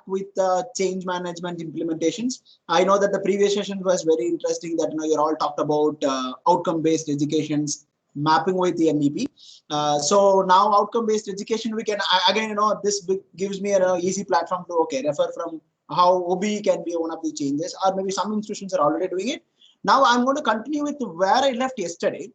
with change management implementations. I know that the previous session was very interesting that you all talked about outcome-based educations, mapping with the MEP. So now outcome-based education, we can again this gives me an easy platform to refer from how OBE can be one of the changes, or maybe some institutions are already doing it. Now I'm going to continue with where I left yesterday.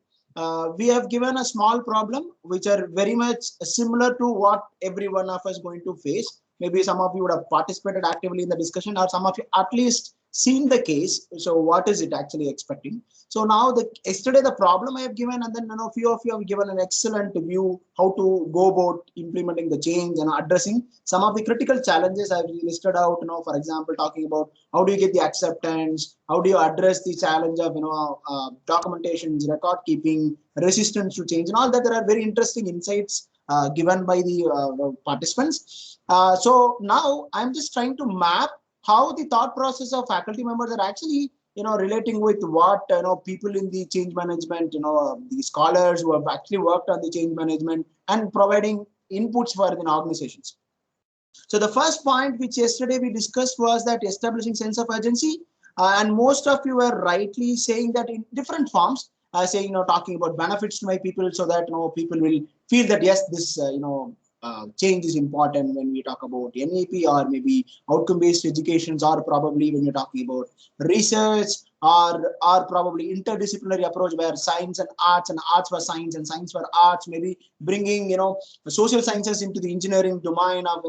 We have given a small problem which are very much similar to what every one of us going to face. Maybe some of you would have participated actively in the discussion, or some of you at least seen the case. So what is it actually expecting? So now yesterday the problem I have given, and then a few of you have given an excellent view how to go about implementing the change and addressing some of the critical challenges I've listed out. For example, talking about how do you get the acceptance, how do you address the challenge of documentations, record keeping, resistance to change, and all that. There are very interesting insights given by the participants. So now I'm just trying to map how the thought process of faculty members are actually relating with what people in the change management, the scholars who have actually worked on the change management and providing inputs for the organizations. So the first point which yesterday we discussed was that establishing sense of urgency, and most of you were rightly saying that in different forms, saying talking about benefits to my people, so that people will feel that yes, this change is important when we talk about MEP, or maybe outcome-based educations, or probably when you're talking about research, or probably interdisciplinary approach where science and arts for science and science for arts, maybe bringing social sciences into the engineering domain of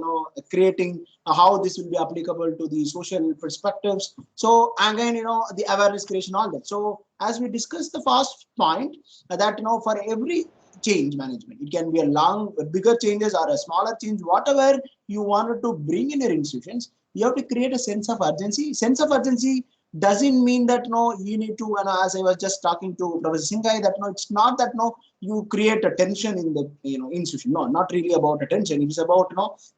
creating how this will be applicable to the social perspectives. So again, the awareness creation, all that. So as we discussed the first point, that for every change management, it can be a bigger changes or a smaller change, whatever you wanted to bring in your institutions, you have to create a sense of urgency. Sense of urgency doesn't mean that you need to, and as I was just talking to Professor Singhai, that it's not that you create a tension in the institution. No, not really about attention. It is about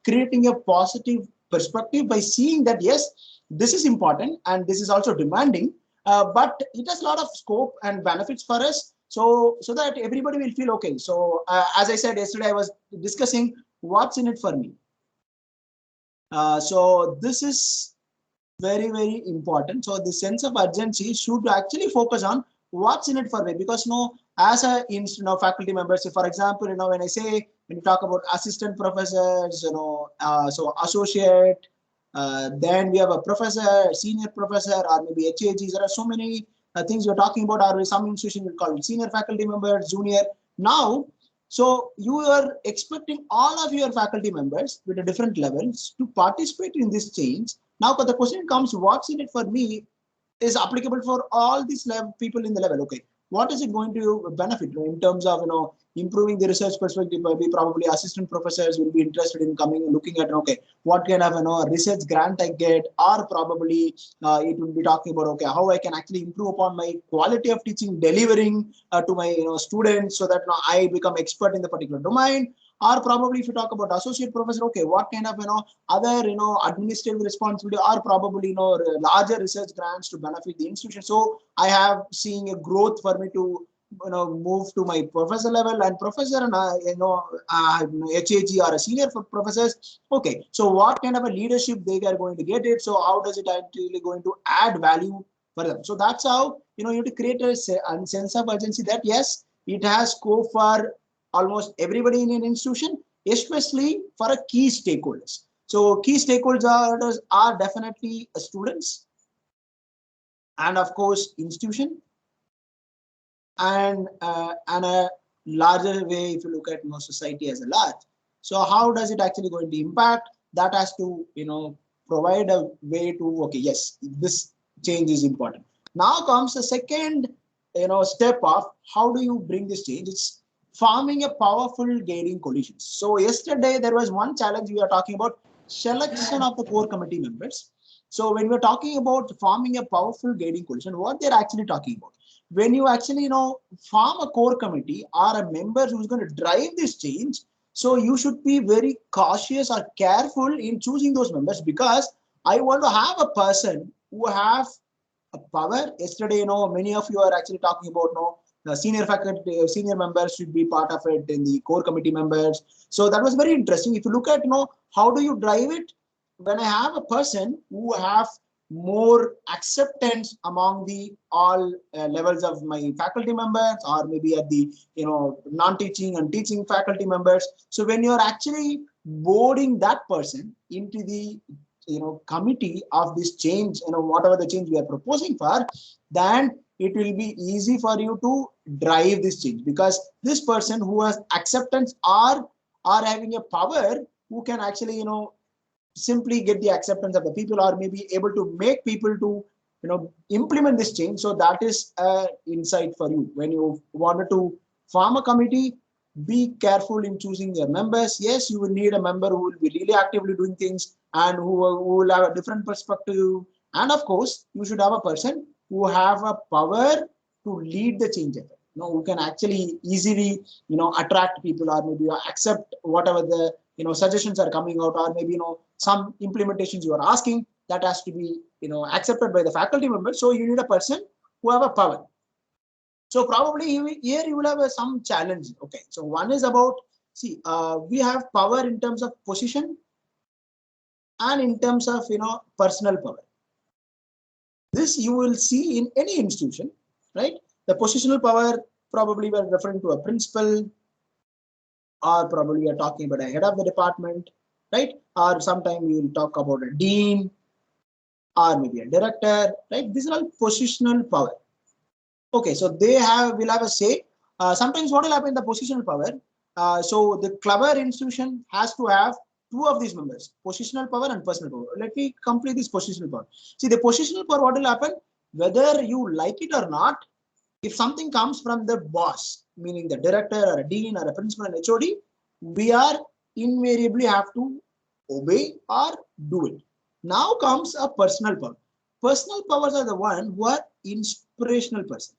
creating a positive perspective by seeing that yes, this is important and this is also demanding, but it has a lot of scope and benefits for us. So that everybody will feel okay. So as I said yesterday, I was discussing what's in it for me. So this is very, very important. So the sense of urgency should actually focus on what's in it for me, because as a faculty members, for example, when I say, when you talk about assistant professors, so associate, then we have a professor, senior professor, or maybe HAGs. There are so many things you're talking about, or some institution will call it senior faculty members, junior. Now, so you are expecting all of your faculty members with a different levels to participate in this change. Now, but the question comes, what's in it for me is applicable for all these people in the level. Okay, what is it going to benefit in terms of improving the research perspective? Maybe probably assistant professors will be interested in coming and looking at what kind of research grant I get, or probably it will be talking about how I can actually improve upon my quality of teaching, delivering to my students, so that I become expert in the particular domain. Or probably if you talk about associate professor, what kind of other administrative responsibility, or probably larger research grants to benefit the institution. So I have seen a growth for me to move to my professor level, and professor and HAG or a senior for professors. Okay, so what kind of a leadership they are going to get it? So how does it actually going to add value for them? So that's how you have to create a sense of urgency that yes, it has scope for almost everybody in an institution, especially for a key stakeholders. So key stakeholders are definitely students, and of course institution, and a larger way if you look at society as a large. So how does it actually going to impact? That has to provide a way to yes, this change is important. Now comes the second step of how do you bring this change. It's forming a powerful guiding coalitions. So yesterday there was one challenge we are talking about, selection of the core committee members. So when we're talking about forming a powerful guiding coalition, what they're actually talking about, when you actually form a core committee or a member who's going to drive this change, so you should be very cautious or careful in choosing those members, because I want to have a person who have a power. Yesterday, many of you are actually talking about the senior faculty, senior members should be part of it in the core committee members. So that was very interesting. If you look at how do you drive it, when I have a person who have more acceptance among the all levels of my faculty members, or maybe at the non-teaching and teaching faculty members. So when you're actually boarding that person into the committee of this change, whatever the change we are proposing for, then it will be easy for you to drive this change, because this person who has acceptance are having a power, who can actually simply get the acceptance of the people, or maybe able to make people to implement this change. So that is an insight for you when you wanted to form a committee. Be careful in choosing your members. Yes, you will need a member who will be really actively doing things, and who will have a different perspective. And of course, you should have a person who have a power to lead the change effort. Who can actually easily attract people, or maybe accept whatever the suggestions are coming out, or maybe some implementations you are asking, that has to be accepted by the faculty members. So you need a person who have a power. So probably here you will have some challenge. Okay, so one is about, see, we have power in terms of position and in terms of personal power. This you will see in any institution, right? The positional power, probably we're referring to a principal, or probably we are talking about a head of the department, right? Or sometime we will talk about a dean, or maybe a director, right? These are all positional power. Okay, so they will have a say. Sometimes what will happen in the positional power? So the clever institution has to have two of these members, positional power and personal power. Let me complete this positional power. See, the positional power, what will happen? Whether you like it or not, if something comes from the boss, meaning the director or a dean or a principal and HOD, we are invariably have to obey or do it. Now comes a personal power. Personal powers are the one who are inspirational person,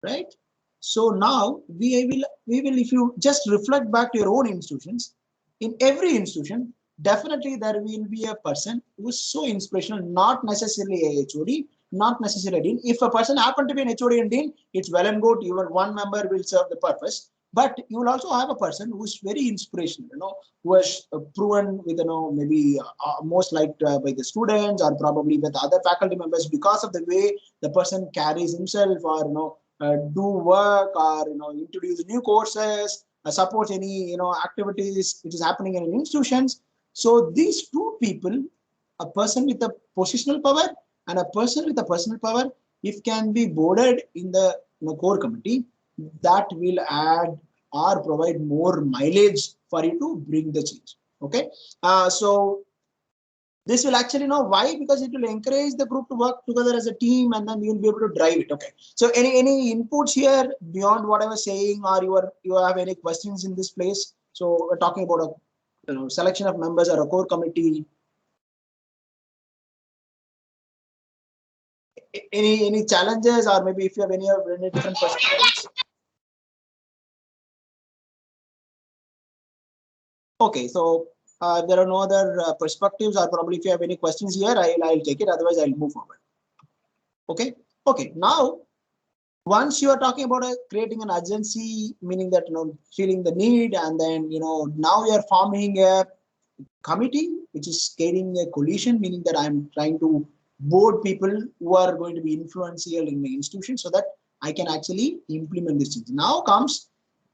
right? So now we will, if you just reflect back to your own institutions, in every institution, definitely there will be a person who is so inspirational, not necessarily a HOD, not necessarily a dean. If a person happen to be an HOD and dean, it's well and good. Your one member will serve the purpose. But you will also have a person who is very inspirational, who has proven with, maybe most liked by the students, or probably with other faculty members, because of the way the person carries himself, or do work, or introduce new courses, support any activities which is happening in institutions. So these two people, a person with a positional power and a person with a personal power, if can be boarded in the core committee, that will add or provide more mileage for you to bring the change. Okay, so this will actually know why, because it will encourage the group to work together as a team, and then you will be able to drive it. Okay, so any inputs here beyond what I was saying, or you have any questions in this place? So we're talking about a selection of members or a core committee. Any challenges, or maybe if you have any different perspectives? Okay, so there are no other perspectives, or probably if you have any questions here, I'll take it. Otherwise, I'll move forward. Okay. Okay. Now, once you are talking about creating an urgency, meaning that feeling the need, and then now you are forming a committee which is creating a coalition, meaning that I'm trying to board people who are going to be influential in my institution, so that I can actually implement this change. Now comes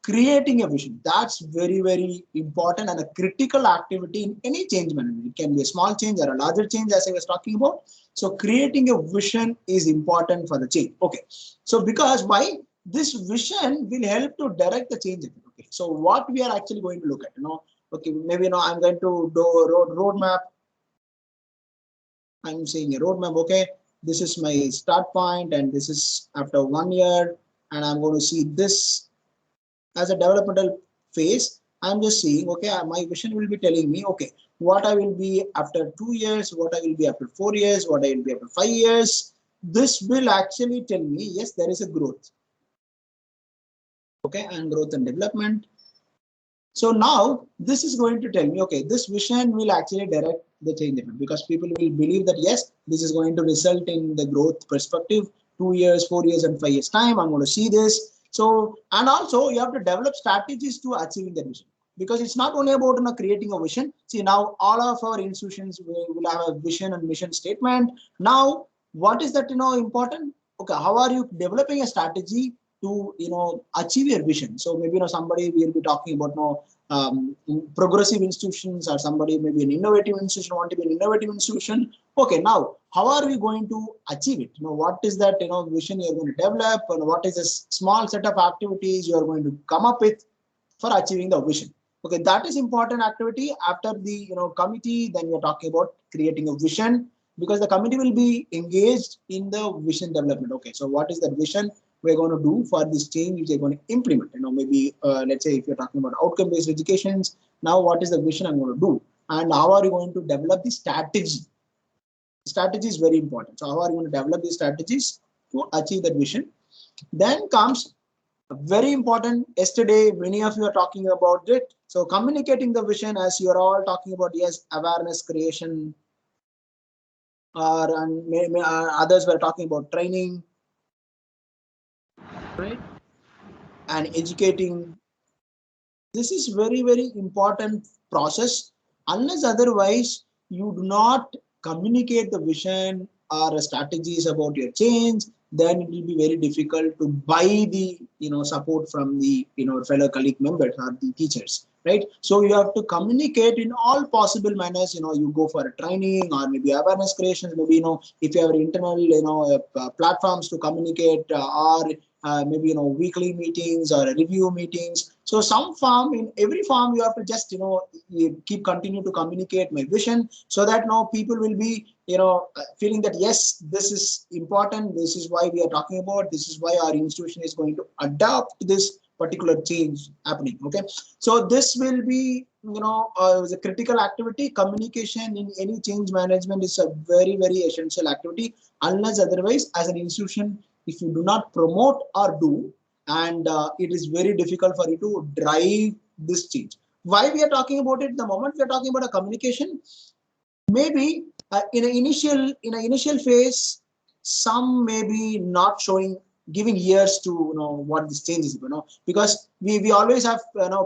creating a vision. That's very, very important and a critical activity in any change management. It can be a small change or a larger change, as I was talking about. So creating a vision is important for the change. Okay, so because why? This vision will help to direct the change. Okay, so what we are actually going to look at, okay, maybe I'm going to do a roadmap. I'm saying a roadmap. Okay, this is my start point, and this is after 1 year, and I'm going to see this as a developmental phase. I'm just seeing, okay, my vision will be telling me, okay, what I will be after 2 years, what I will be after 4 years, what I will be after 5 years. This will actually tell me, yes, there is a growth. Okay, and growth and development. So now this is going to tell me, okay, this vision will actually direct the change, because people will believe that, yes, this is going to result in the growth perspective, 2 years, 4 years, and 5 years time. I'm going to see this. So, and also you have to develop strategies to achieving that vision. because it's not only about creating a vision. See, now all of our institutions will have a vision and mission statement. Now, what is that important? Okay, how are you developing a strategy to achieve your vision? So maybe somebody will be talking about progressive institutions, or somebody maybe an innovative institution, want to be an innovative institution. Okay, now how are we going to achieve it? What is that vision you're going to develop, and what is a small set of activities you are going to come up with for achieving the vision? Okay, that is important activity. After the committee, then you're talking about creating a vision, because the committee will be engaged in the vision development. Okay, so what is that vision we're going to do for this change which you're going to implement? Maybe let's say if you're talking about outcome-based educations, now what is the vision I'm going to do, and how are you going to develop the strategy? Strategy is very important. So how are you going to develop these strategies to achieve that vision? Then comes very important. Yesterday, many of you are talking about it. So communicating the vision, as you are all talking about, yes, awareness creation, or and others were talking about training, right? And educating. This is very, very important process. Unless otherwise, you do not communicate the vision or strategies about your change, then it will be very difficult to buy the support from the fellow colleague members or the teachers, right? So you have to communicate in all possible manners. You go for a training, or maybe awareness creation, maybe if you have internal platforms to communicate, or maybe weekly meetings or review meetings. So some form, in every form, you have to just you keep continue to communicate my vision, so that now people will be feeling that yes, this is important, this is why we are talking about, this is why our institution is going to adopt this particular change happening. Okay, so this will be a critical activity. Communication in any change management is a very, very essential activity. Unless otherwise, as an institution, if you do not promote or do, and it is very difficult for you to drive this change. Why we are talking about it? The moment we are talking about a communication, maybe in an initial phase, some may be not showing, giving ears to what this change is, because we always have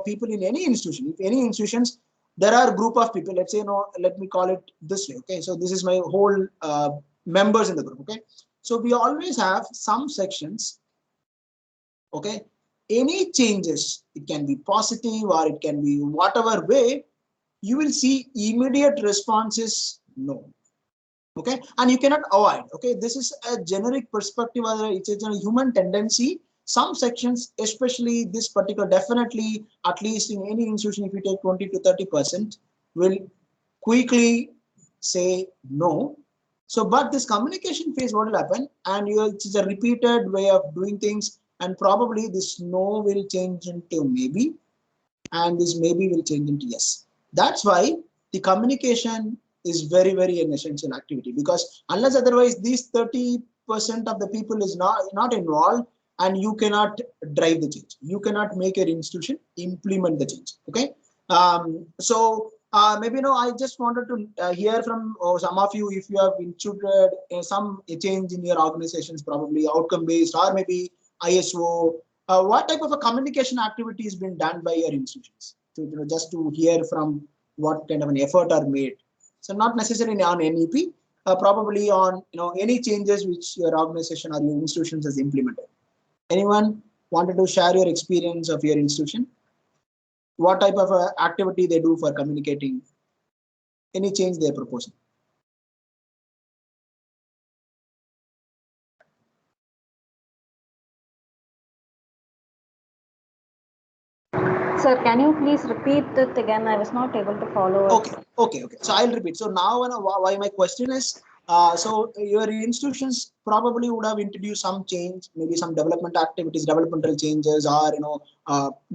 people in any institution. If any institutions, there are a group of people, let's say, let me call it this way. Okay, so this is my whole members in the group. Okay, so we always have some sections. Okay, any changes, it can be positive or it can be whatever way, you will see immediate responses no. Okay, and you cannot avoid. Okay, this is a generic perspective, or it's a human tendency. Some sections, especially this particular, definitely at least in any institution, if you take 20 to 30%, will quickly say no. So, but this communication phase, what will happen? And it's a repeated way of doing things, and probably this no will change into maybe, and this maybe will change into yes. That's why the communication is very, very an essential activity, because unless otherwise these 30% of the people is not involved, and you cannot drive the change. You cannot make your institution implement the change. Okay. So maybe I just wanted to hear from some of you, if you have instituted some change in your organizations, probably outcome based or maybe ISO. What type of a communication activity has been done by your institutions? So, just to hear from what kind of an effort are made. So not necessarily on NEP, probably on any changes which your organization or your institutions has implemented. Anyone wanted to share your experience of your institution? What type of activity they do for communicating? Any change they are proposing? Sir, can you please repeat it again? I was not able to follow it. Okay. So I'll repeat. So now, why my question is, so your institutions probably would have introduced some change, maybe some development activities, developmental changes, or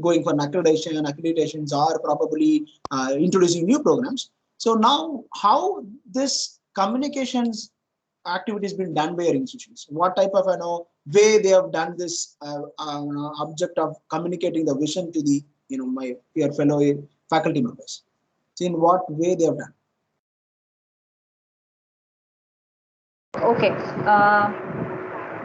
going for accreditations, or probably introducing new programs. So now, how this communications activities been done by your institutions? What type of way they have done this object of communicating the vision to the your fellow faculty members? So in what way they have done? Okay.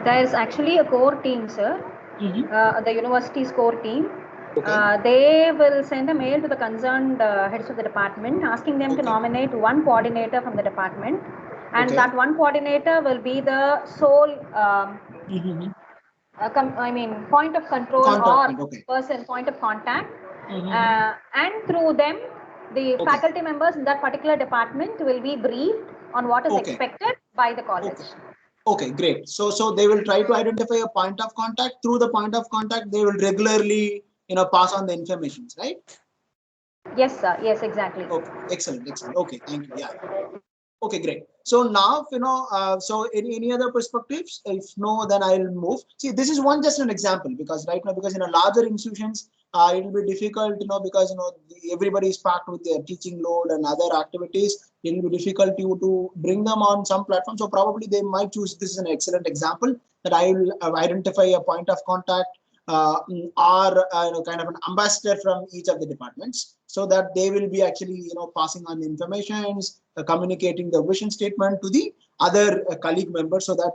There is actually a core team, sir. The university's core team. Okay. They will send a mail to the concerned heads of the department asking them to Okay. nominate one coordinator from the department, and Okay. that one coordinator will be the sole Mhm. point of control Contact or point. Okay. person point of contact, Mhm. and through them the Okay. faculty members in that particular department will be briefed on what is Okay. expected by the college. Okay. Okay, great. So they will try to identify a point of contact. Through the point of contact, they will regularly, pass on the informations, right? Yes, sir. Yes, exactly. Okay, excellent, excellent. Okay, thank you. Yeah. Okay, great. So now, so any other perspectives? If no, then I'll move. See, this is one just an example, because right now, because in a larger institutions, it will be difficult, because everybody is packed with their teaching load and other activities. It will be difficult to bring them on some platform. So probably they might choose this is an excellent example that I will identify a point of contact or kind of an ambassador from each of the departments, so that they will be actually passing on informations, communicating the vision statement to the other colleague members, so that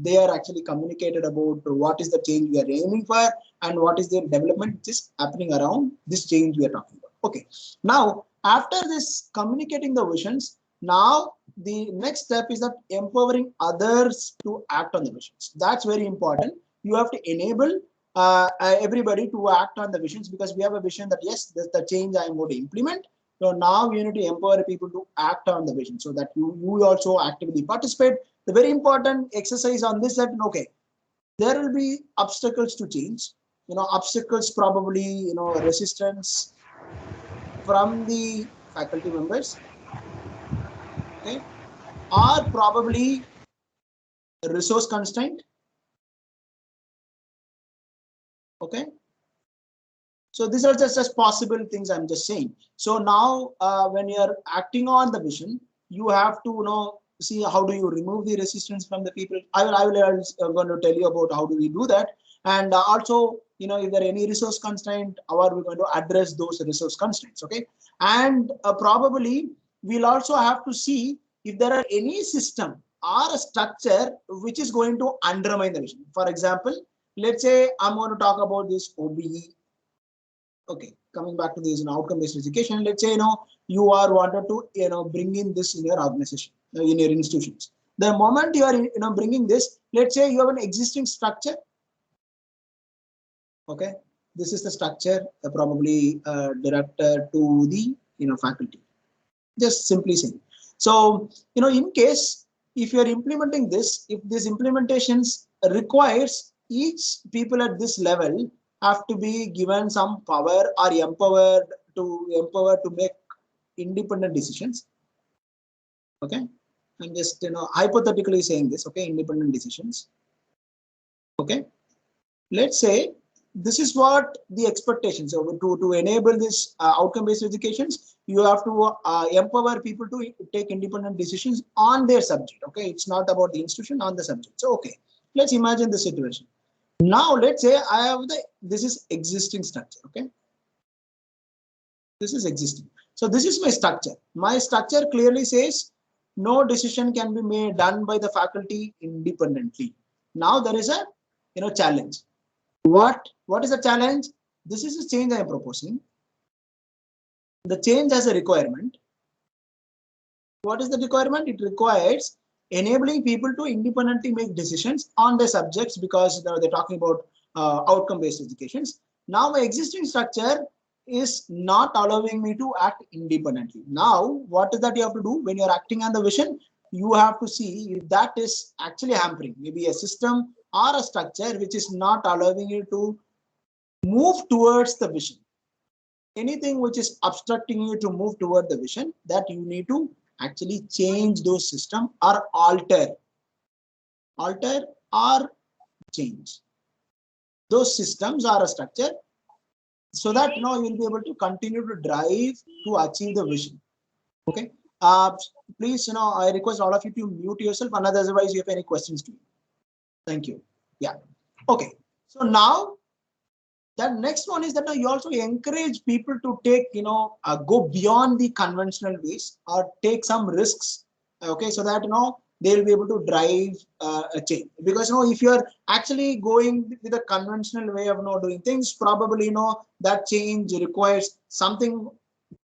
they are actually communicated about what is the change we are aiming for and what is the development which is happening around this change we are talking about. Okay, now after this communicating the visions, now the next step is that empowering others to act on the visions. That's very important. You have to enable everybody to act on the visions, because we have a vision that yes, that's the change I am going to implement. So now you need to empower people to act on the vision, so that you also actively participate. The very important exercise on this, that okay, there will be obstacles to change. Obstacles, probably resistance from the faculty members, okay, or probably resource constraint, okay. So these are just as possible things I'm just saying. So now when you're acting on the vision, you have to see how do you remove the resistance from the people. I'm going to tell you about how do we do that, and also if there are any resource constraint, how are we going to address those resource constraints, okay. And probably we'll also have to see if there are any system or a structure which is going to undermine the vision. For example, let's say I'm going to talk about this OBE. Okay, coming back to this outcome-based education, let's say you are wanted to bring in this in your organization, in your institutions. The moment you are bringing this, let's say you have an existing structure. Okay, this is the structure, probably director to the faculty. Just simply saying. So in case if you are implementing this, if this implementations requires each people at this level have to be given some power or empowered to make independent decisions. Okay, I'm just hypothetically saying this. Okay, independent decisions. Okay, let's say this is what the expectations. So to enable this outcome-based educations, you have to empower people to take independent decisions on their subject. Okay, it's not about the institution, on the subject. So okay, let's imagine the situation. Now let's say I have this is existing structure. Okay, this is existing. So this is my structure. My structure clearly says no decision can be done by the faculty independently. Now there is a challenge. What is the challenge? This is a change I am proposing. The change has a requirement. What is the requirement? It requires enabling people to independently make decisions on their subjects, because they're talking about outcome-based educations. Now my existing structure is not allowing me to act independently. Now what is that you have to do when you're acting on the vision? You have to see if that is actually hampering, maybe a system or a structure which is not allowing you to move towards the vision. Anything which is obstructing you to move toward the vision, that you need to actually change those system or alter or change those systems or a structure, so that you'll be able to continue to drive to achieve the vision. Okay, please I request all of you to mute yourself, and otherwise you have any questions to me. Thank you. Yeah, okay. So now that next one is that you also encourage people to take go beyond the conventional ways or take some risks, okay, so that they'll be able to drive a change. Because if you're actually going with a conventional way of doing things, probably that change requires something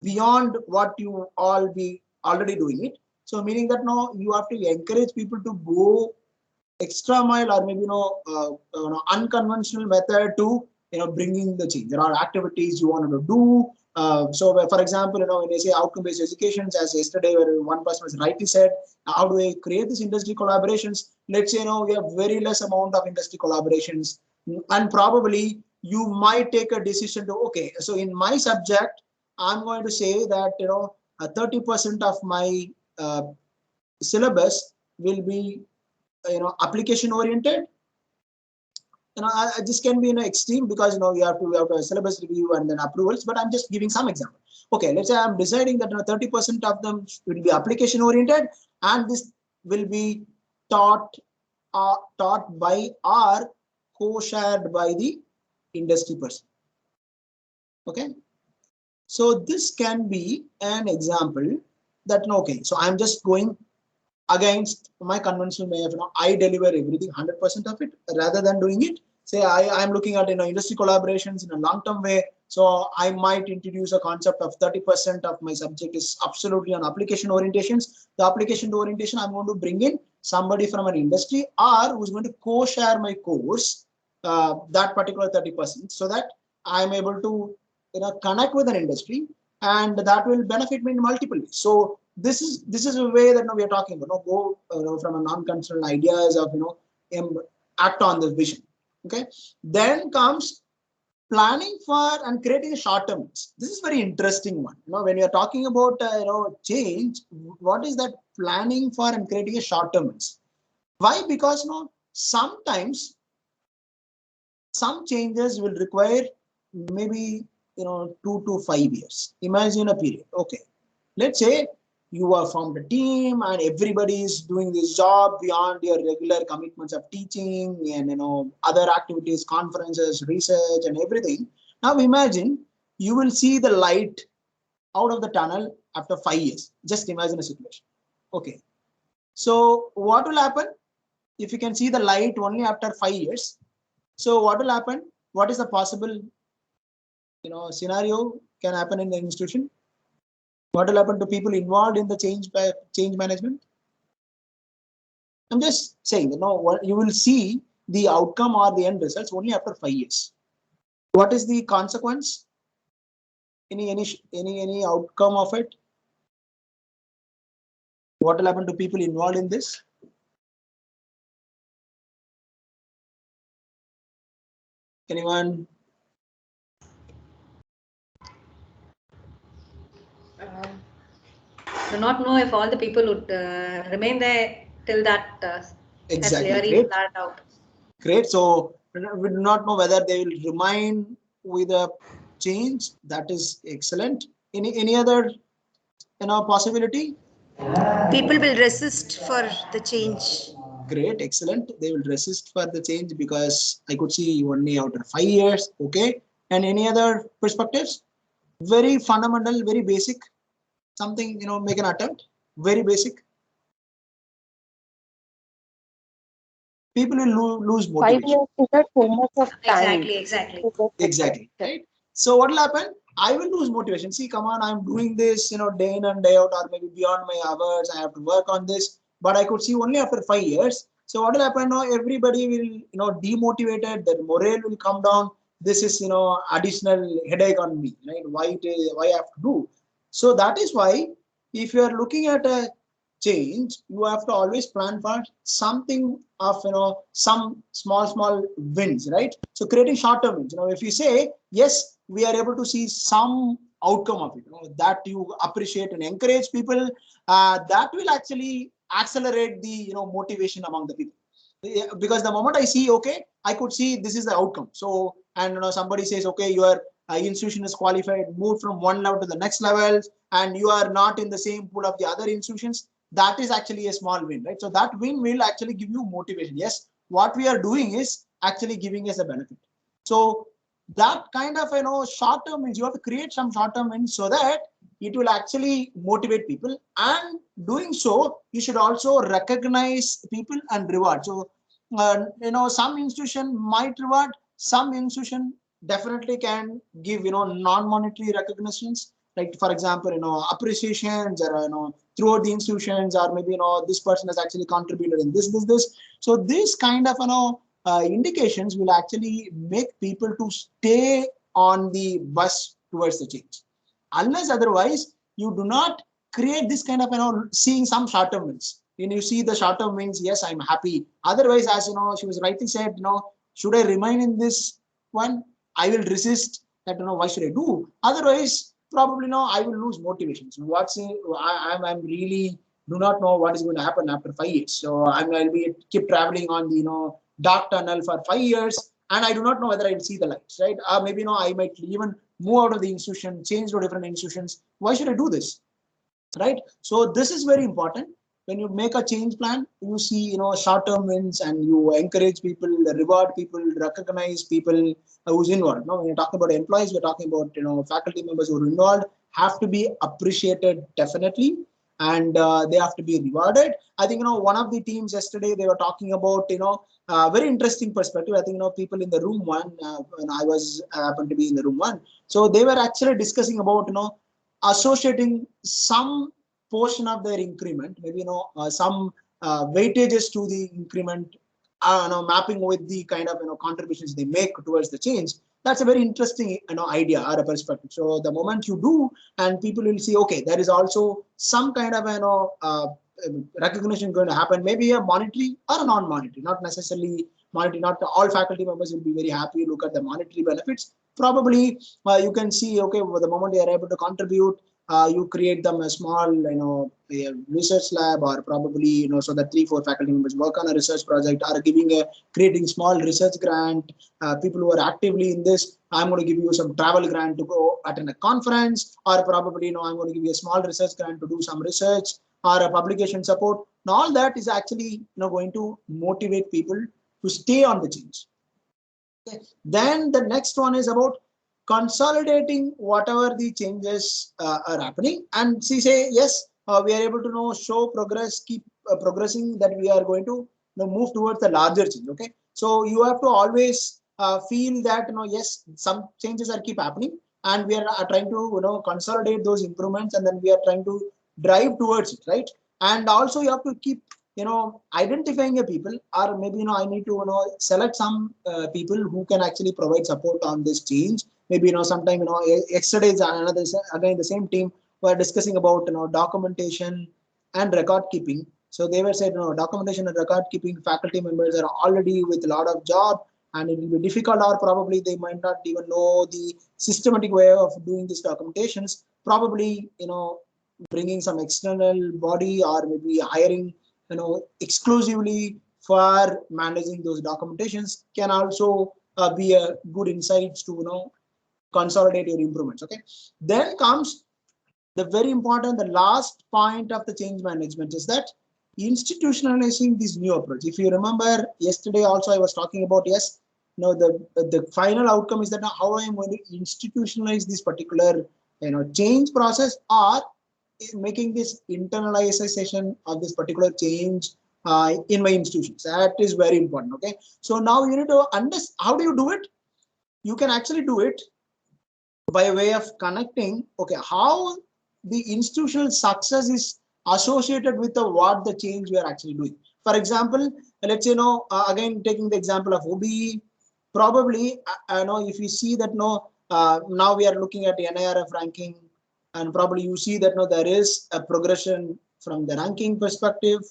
beyond what you all be already doing it. So meaning that you have to encourage people to go extra mile, or maybe unconventional method to bringing the change. There are activities you wanted to do. So for example, when they say outcome-based education, as yesterday where one person was rightly said, how do I create this industry collaborations? Let's say we have very less amount of industry collaborations, and probably you might take a decision to, okay, so in my subject I'm going to say that 30% of my syllabus will be application oriented. This can be extreme, because you have to a syllabus review and then approvals, but I'm just giving some example. Okay, let's say I'm deciding that 30% of them will be application oriented, and this will be taught by or co-shared by the industry person. Okay, so this can be an example that okay, so I'm just going against my conventional way of I deliver everything 100% of it, rather than doing it. Say I'm looking at industry collaborations in a long-term way. So I might introduce a concept of 30% of my subject is absolutely on application orientations. The application orientation, I'm going to bring in somebody from an industry or who's going to co-share my course, that particular 30%, so that I'm able to connect with an industry, and that will benefit me in multiple ways. So this is a way that we are talking about. Go from a non-conventional ideas of act on this vision. Okay, then comes planning for and creating a short-term. This is very interesting one. When you are talking about change, what is that planning for and creating a short-term? Why? Because sometimes some changes will require maybe 2 to 5 years. Imagine a period. Okay, let's say you are from the team and everybody is doing this job beyond your regular commitments of teaching and other activities, conferences, research and everything. Now imagine you will see the light out of the tunnel after 5 years. Just imagine a situation. Okay, so what will happen if you can see the light only after 5 years? So what will happen? What is the possible scenario can happen in the institution? What will happen to people involved in the change management? I'm just saying, you will see the outcome or the end results only after 5 years. What is the consequence? Any outcome of it? What will happen to people involved in this? Anyone? Do not know if all the people would remain there till that Exactly. has clearly flat out. Great. So we do not know whether they will remain with a change. That is excellent. Any other possibility? People will resist for the change. Great, excellent. They will resist for the change because I could see only after 5 years. Okay. And any other perspectives? Very fundamental, very basic. Something, make an attempt. Very basic. People will lose motivation. 5 years is that so much of time. Exactly. Right? So what will happen? I will lose motivation. See, come on, I'm doing this, day in and day out, or maybe beyond my hours. I have to work on this, but I could see only after 5 years. So what will happen now? Everybody will, demotivated. Their morale will come down. This is, additional headache on me. Right? Why I have to do? So that is why, if you are looking at a change, you have to always plan for something of some small wins, right? So creating short-term wins. If you say yes, we are able to see some outcome of it, that you appreciate and encourage people, that will actually accelerate the motivation among the people. Because the moment I see, okay, I could see this is the outcome. So, and somebody says, okay, your institution is qualified, moved from one level to the next level, and you are not in the same pool of the other institutions. That is actually a small win, right? So that win will actually give you motivation. Yes, what we are doing is actually giving us a benefit. So that kind of short term wins, you have to create some short term wins so that it will actually motivate people, and doing so, you should also recognize people and reward. So, some institution might reward, some institution definitely can give, non-monetary recognitions, like for example, appreciations, or throughout the institutions, or maybe this person has actually contributed in this. So this kind of indications will actually make people to stay on the bus towards the change. Unless otherwise, you do not create this kind of seeing some short-term wins. When you see the short-term wins, yes, I'm happy. Otherwise, as she was rightly said, should I remain in this one? I will resist that. Why should I do? Otherwise, probably I will lose motivation. So I'm really do not know what is going to happen after 5 years. So I'll be keep traveling on the dark tunnel for 5 years, and I do not know whether I will see the lights, right? Maybe I might even move out of the institution, change to different institutions. Why should I do this, right? So this is very important. When you make a change plan, you see short-term wins, and you encourage people, reward people, recognize people who's involved. Now, when you're talking about employees, we're talking about faculty members who are involved have to be appreciated definitely, and they have to be rewarded. I think one of the teams yesterday, they were talking about very interesting perspective. I think people in the room one, when I was happened to be in the room one, so they were actually discussing about associating some portion of their increment, maybe some weightages to the increment, mapping with the kind of contributions they make towards the change. That's a very interesting idea or a perspective. So the moment you do, and people will see, okay, there is also some kind of recognition going to happen, maybe a monetary or a non-monetary, not necessarily monetary. Not all faculty members will be very happy. Look at the monetary benefits. Probably you can see, okay, the moment they are able to contribute, you create them a small, research lab, or probably, so that 3-4 faculty members work on a research project, or creating small research grant. People who are actively in this, I'm going to give you some travel grant to go attend a conference, or probably, I'm going to give you a small research grant to do some research, or a publication support. Now, all that is actually, going to motivate people to stay on the change. Okay. Then the next one is about consolidating whatever the changes are happening, and say yes, we are able to show progress, keep progressing, that we are going to move towards the larger change. Okay, so you have to always feel that yes, some changes are keep happening, and we are trying to consolidate those improvements, and then we are trying to drive towards it, right? And also you have to keep identifying a people, or maybe I need to select some people who can actually provide support on this change. Maybe sometime yesterday is another, again the same team were discussing about documentation and record keeping. So they were said documentation and record keeping faculty members are already with a lot of job, and it will be difficult, or probably they might not even know the systematic way of doing these documentations. Probably bringing some external body, or maybe hiring exclusively for managing those documentations can also be a good insights to consolidate your improvements. Okay, then comes the very important, the last point of the change management is that institutionalizing this new approach. If you remember yesterday also I was talking about, yes, the final outcome is that how I am going to institutionalize this particular change process, or making this internalization of this particular change in my institutions. That is very important. Okay, so now you need to understand how do you do it. You can actually do it by way of connecting, okay, how the institutional success is associated with what the change we are actually doing. For example, let's say again taking the example of OBE, probably if you see that now we are looking at NIRF ranking, and probably you see that there is a progression from the ranking perspective,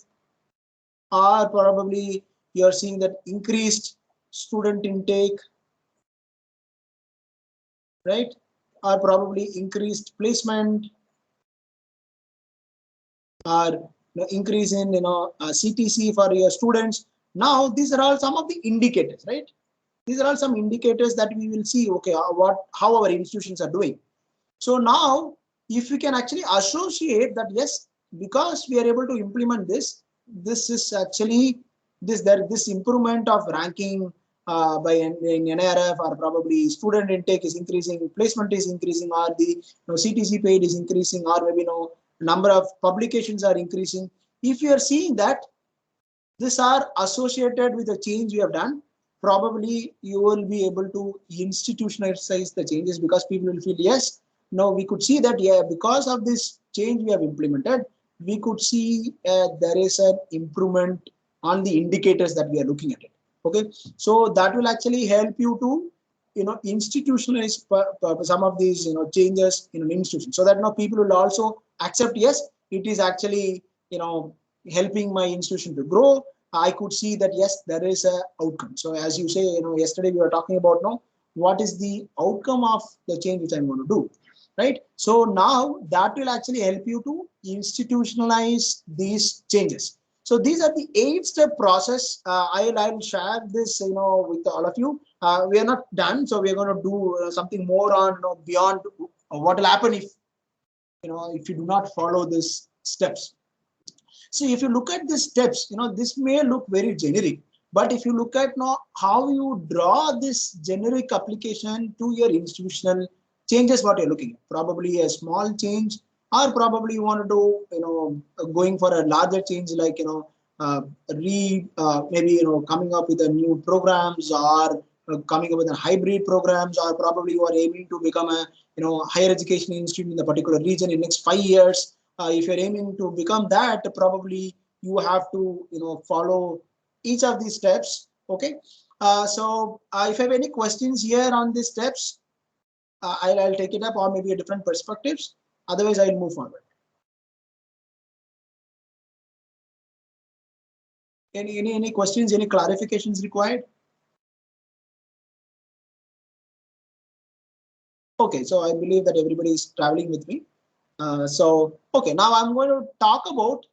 or probably you are seeing that increased student intake, right? Or probably increased placement, or increase in CTC for your students. Now these are all some of the indicators, right? These are all some indicators that we will see, okay, how our institutions are doing. So now if we can actually associate that, yes, because we are able to implement this is actually this improvement of ranking, by in NIRF, or probably student intake is increasing, placement is increasing, or the CTC paid is increasing, or maybe number of publications are increasing. If you are seeing that these are associated with the change you have done, probably you will be able to institutionalize the changes, because people will feel, yes, no, we could see that, yeah, because of this change we have implemented, we could see there is an improvement on the indicators that we are looking at it. Okay, so that will actually help you to institutionalize some of these changes in an institution, so that people will also accept, yes, it is actually helping my institution to grow. I could see that, yes, there is a outcome. So as you say, yesterday we were talking about what is the outcome of the change which I'm going to do, right? So now that will actually help you to institutionalize these changes. So these are the 8-step process. I'll share this with all of you. We are not done, so we are going to do something more on beyond what will happen if if you do not follow these steps. So if you look at the steps, this may look very generic, but if you look at how you draw this generic application to your institutional changes, what you're looking at, probably a small change, or probably you want to do, going for a larger change, like, maybe, coming up with a new programs, or coming up with a hybrid programs, or probably you are aiming to become a, higher education institute in the particular region in next 5 years. If you're aiming to become that, probably you have to, follow each of these steps. Okay. So if you have any questions here on these steps, I'll take it up, or maybe a different perspectives. Otherwise, I'll move forward. Any questions? Any clarifications required? Okay, so I believe that everybody is traveling with me. So okay, now I'm going to talk about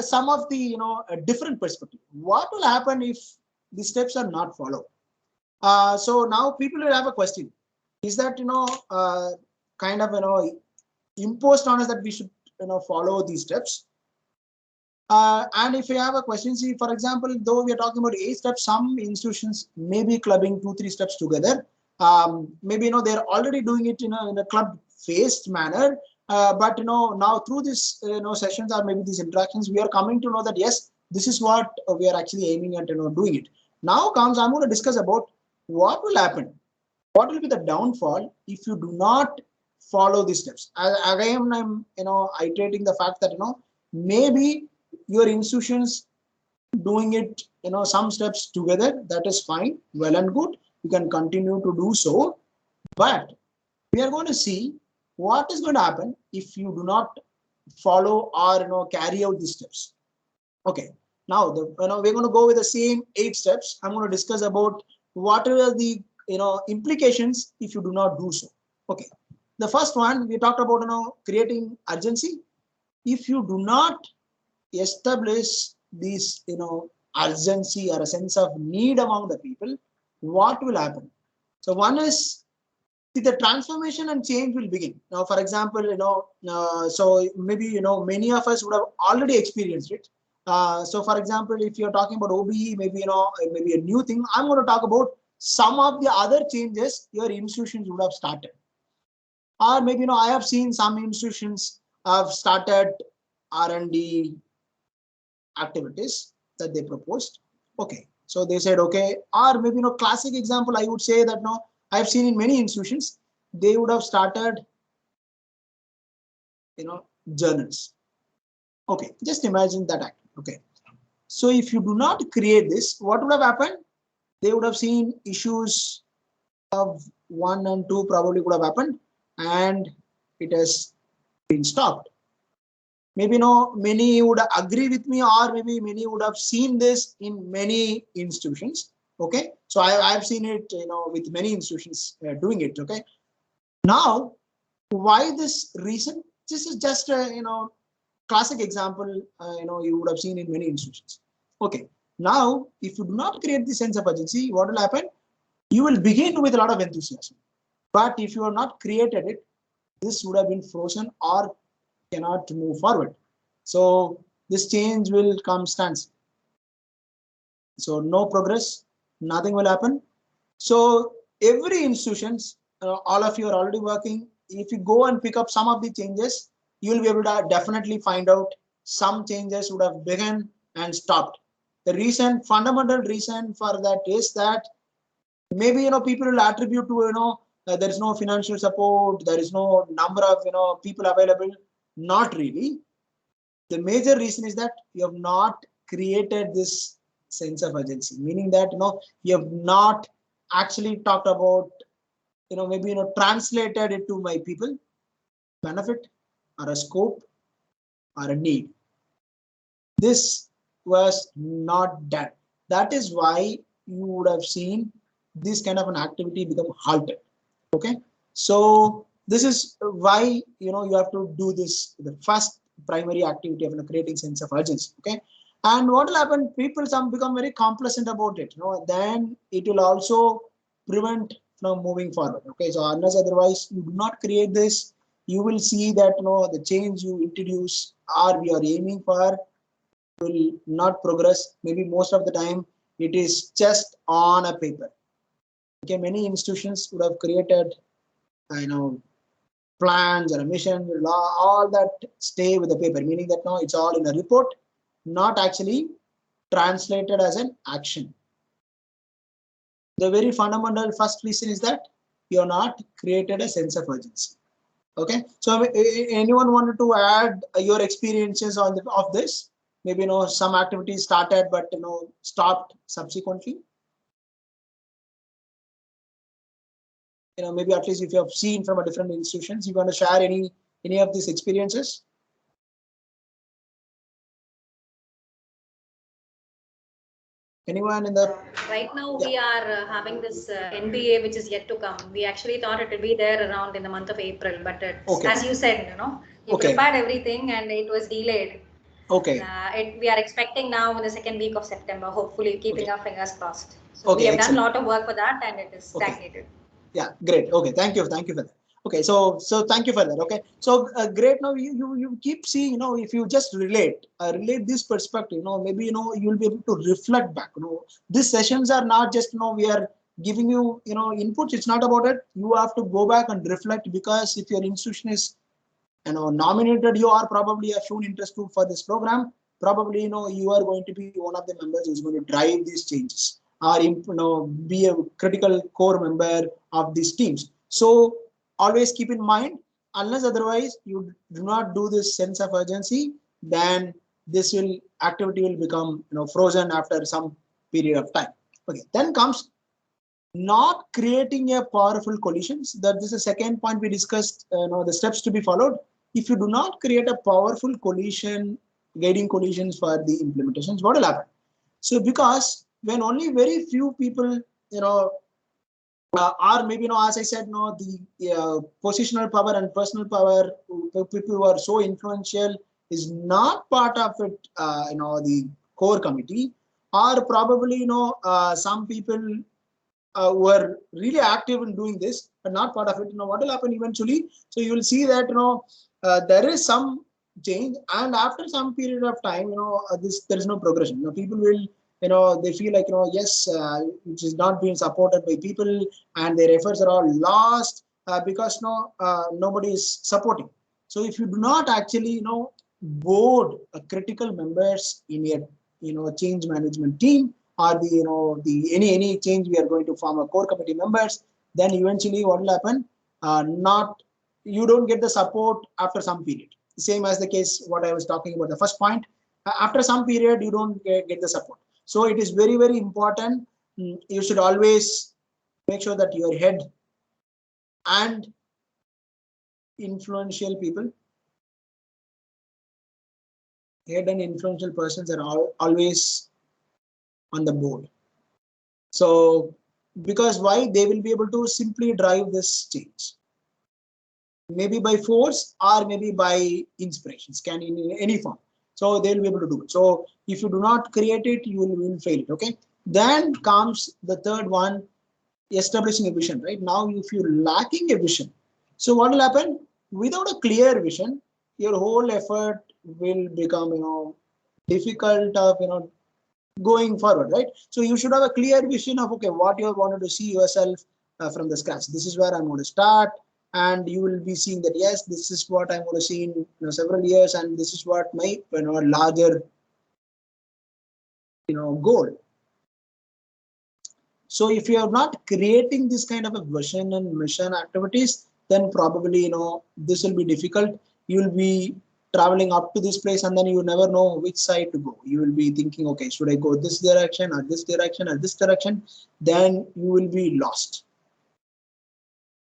some of the a different perspective. What will happen if the steps are not followed? So now people will have a question: is that kind of imposed on us that we should follow these steps? And if you have a question, see, for example, though we are talking about 8 steps, some institutions may be clubbing 2-3 steps together. Maybe they're already doing it in a club-based manner. But now through this sessions, or maybe these interactions, we are coming to know that, yes, this is what we are actually aiming at doing it. Now I'm going to discuss about what will happen, what will be the downfall if you do not follow these steps. Again, I'm iterating the fact that maybe your institutions doing it some steps together, that is fine, well and good, you can continue to do so, but we are going to see what is going to happen if you do not follow or carry out these steps. Okay, now we're going to go with the same 8 steps. I'm going to discuss about what are the implications if you do not do so. Okay, the first one we talked about creating urgency. If you do not establish this urgency or a sense of need among the people, what will happen? So one is, the transformation and change will begin. Now, for example, so maybe many of us would have already experienced it. So for example, if you're talking about OBE, maybe maybe a new thing, I'm going to talk about some of the other changes your institutions would have started. Or maybe I have seen some institutions have started R&D activities that they proposed. Okay, so they said okay, or maybe classic example, I would say that I've seen in many institutions, they would have started journals. Okay, just imagine that act. Okay, so if you do not create this, what would have happened? They would have seen issues of 1 and 2 probably would have happened, and it has been stopped. Maybe many would agree with me, or maybe many would have seen this in many institutions. Okay, so I've seen it with many institutions doing it. Okay, now why this reason? This is just a classic example you would have seen in many institutions. Okay, now if you do not create the sense of urgency, what will happen? You will begin with a lot of enthusiasm, but if you have not created it, this would have been frozen or cannot move forward. So this change will come standstill. So no progress, Nothing will happen. So every institutions, all of you are already working. If you go and pick up some of the changes, you will be able to definitely find out some changes would have begun and stopped. The reason, fundamental reason for that is that maybe people will attribute to there is no financial support, there is no number of people available. Not really. The major reason is that you have not created this sense of urgency, meaning that you have not actually talked about maybe translated it to my people benefit or a scope or a need. This was not done. That is why you would have seen this kind of an activity become halted. Okay, so this is why you have to do this, the first primary activity of creating sense of urgency. Okay, and what will happen, people some become very complacent about it, then it will also prevent from moving forward. Okay, so unless otherwise you do not create this, you will see that the change you introduce or we are aiming for will not progress. Maybe most of the time it is just on a paper. Okay, many institutions would have created plans or a mission, all that stay with the paper, meaning that it's all in a report, not actually translated as an action. The very fundamental first reason is that you're not created a sense of urgency. Okay, so anyone wanted to add your experiences on of this? Maybe some activities started but stopped subsequently. Maybe at least if you have seen from a different institutions, you want to share any of these experiences? Anyone in the right now we are having this NBA which is yet to come. We actually thought it would be there around in the month of April, but it's, as you said, you prepared everything and it was delayed. Okay. We are expecting now in the second week of September, hopefully keeping our fingers crossed. So we have done a lot of work for that and it is stagnated. Yeah, great. Okay, thank you for that. Okay, so thank you for that. Okay, so great. Now you keep seeing, if you just relate this perspective, maybe you'll be able to reflect back. These sessions are not just we are giving you inputs. It's not about it. You have to go back and reflect, because if your institution is nominated you or probably have shown interest to for this program, probably you are going to be one of the members who's going to drive these changes or be a critical core member of these teams. So always keep in mind, unless otherwise you do not do this sense of urgency, then this activity will become frozen after some period of time. Okay, then comes not creating a powerful coalitions. That is the second point we discussed, the steps to be followed. If you do not create a powerful coalition, guiding coalitions for the implementations, what will happen? So because when only very few people, or maybe, as I said, the positional power and personal power, people who are so influential is not part of it, the core committee, or probably, some people who are really active in doing this, but not part of it. What will happen eventually? So you will see that there is some change, and after some period of time, there is no progression. People will, they feel like yes, which is not being supported by people, and their efforts are all lost because nobody is supporting. So if you do not actually board critical members in a change management team, or the any change we are going to form a core committee members, then eventually what will happen? You don't get the support after some period. Same as the case what I was talking about the first point. After some period, you don't get the support. So it is very, very important. You should always make sure that your head and influential people, head and influential persons are always on the board. So because why? They will be able to simply drive this change, maybe by force or maybe by inspirations, can in any form. So they will be able to do it. So if you do not create it, you will fail it. Okay, then comes the third one, establishing a vision. Right now, if you're lacking a vision, so what will happen? Without a clear vision, your whole effort will become difficult of going forward, right? So you should have a clear vision of, okay, what you wanted to see yourself from the scratch. This is where I'm going to start, and you will be seeing that, yes, this is what I'm going to see in several years, and this is what my larger goal. So if you are not creating this kind of a vision and mission activities, then probably this will be difficult. You will be traveling up to this place, and then you never know which side to go. You will be thinking, okay, should I go this direction or this direction or this direction? Then you will be lost.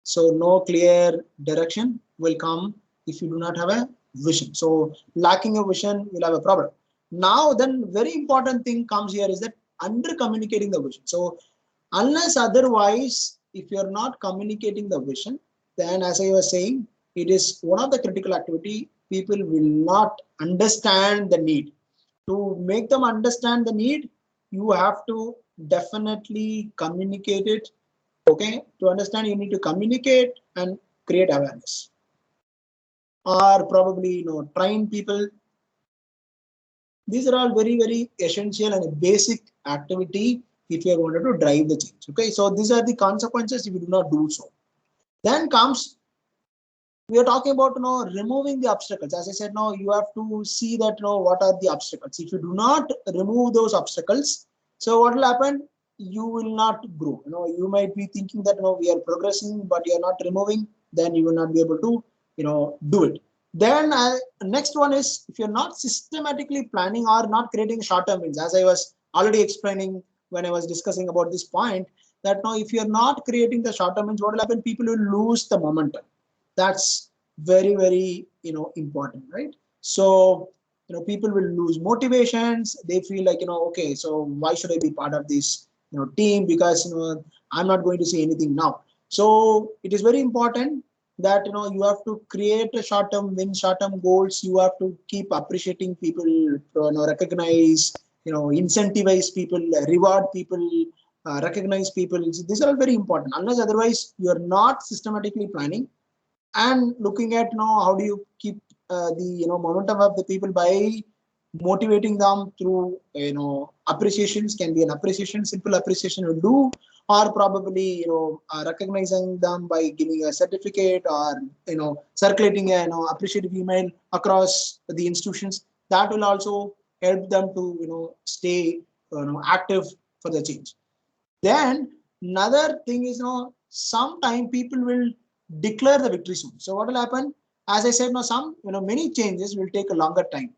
So no clear direction will come if you do not have a vision. So lacking a vision will have a problem. Now then, very important thing comes here is that under communicating the vision. So unless otherwise, if you're not communicating the vision, then as I was saying, it is one of the critical activity. People will not understand the need. To make them understand the need, you have to definitely communicate it. Okay, to understand, you need to communicate and create awareness, or probably train people. These are all very, very essential and a basic activity if you wanted to drive the change. Okay, so these are the consequences if you do not do so. Then comes, we are talking about removing the obstacles. As I said, now you have to see that what are the obstacles. If you do not remove those obstacles, so what will happen? You will not grow. You might be thinking that we are progressing, but you are not removing. Then you will not be able to do it. Then next one is, if you're not systematically planning or not creating short-term wins, as I was already explaining when I was discussing about this point, that now if you're not creating the short-term wins, what will happen? People will lose the momentum. That's very, very important, right? So people will lose motivations. They feel like okay, so why should I be part of this team, because I'm not going to see anything now. So it is very important that you have to create a short-term win, short-term goals. You have to keep appreciating people, recognize, incentivize people, reward people, recognize people. These are all very important. Unless otherwise, you are not systematically planning and looking at how do you keep the momentum of the people by motivating them through appreciations. Can be an appreciation, simple appreciation will do, or probably recognizing them by giving a certificate, or circulating a appreciative email across the institutions. That will also help them to stay active for the change. Then another thing is sometime people will declare the victory soon. So what will happen? As I said, many changes will take a longer time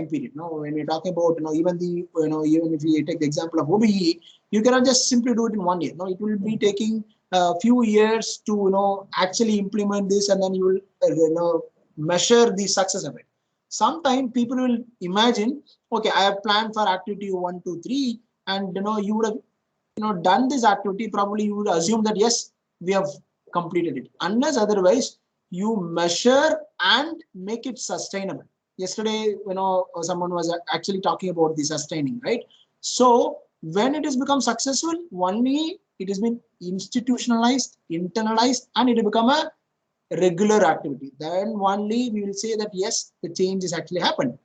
period. When we're talking about even the even if we take the example of OBE, you cannot just simply do it in 1 year. It will be taking a few years to actually implement this, and then you will measure the success of it. Sometimes people will imagine, okay, I have planned for activity 1, 2, 3, and you would have done this activity. Probably you would assume that yes, we have completed it. Unless otherwise, you measure and make it sustainable. Yesterday, someone was actually talking about the sustaining, right? So when it has become successful, only it has been institutionalized, internalized, and it will become a regular activity. Then only we will say that yes, the change has actually happened.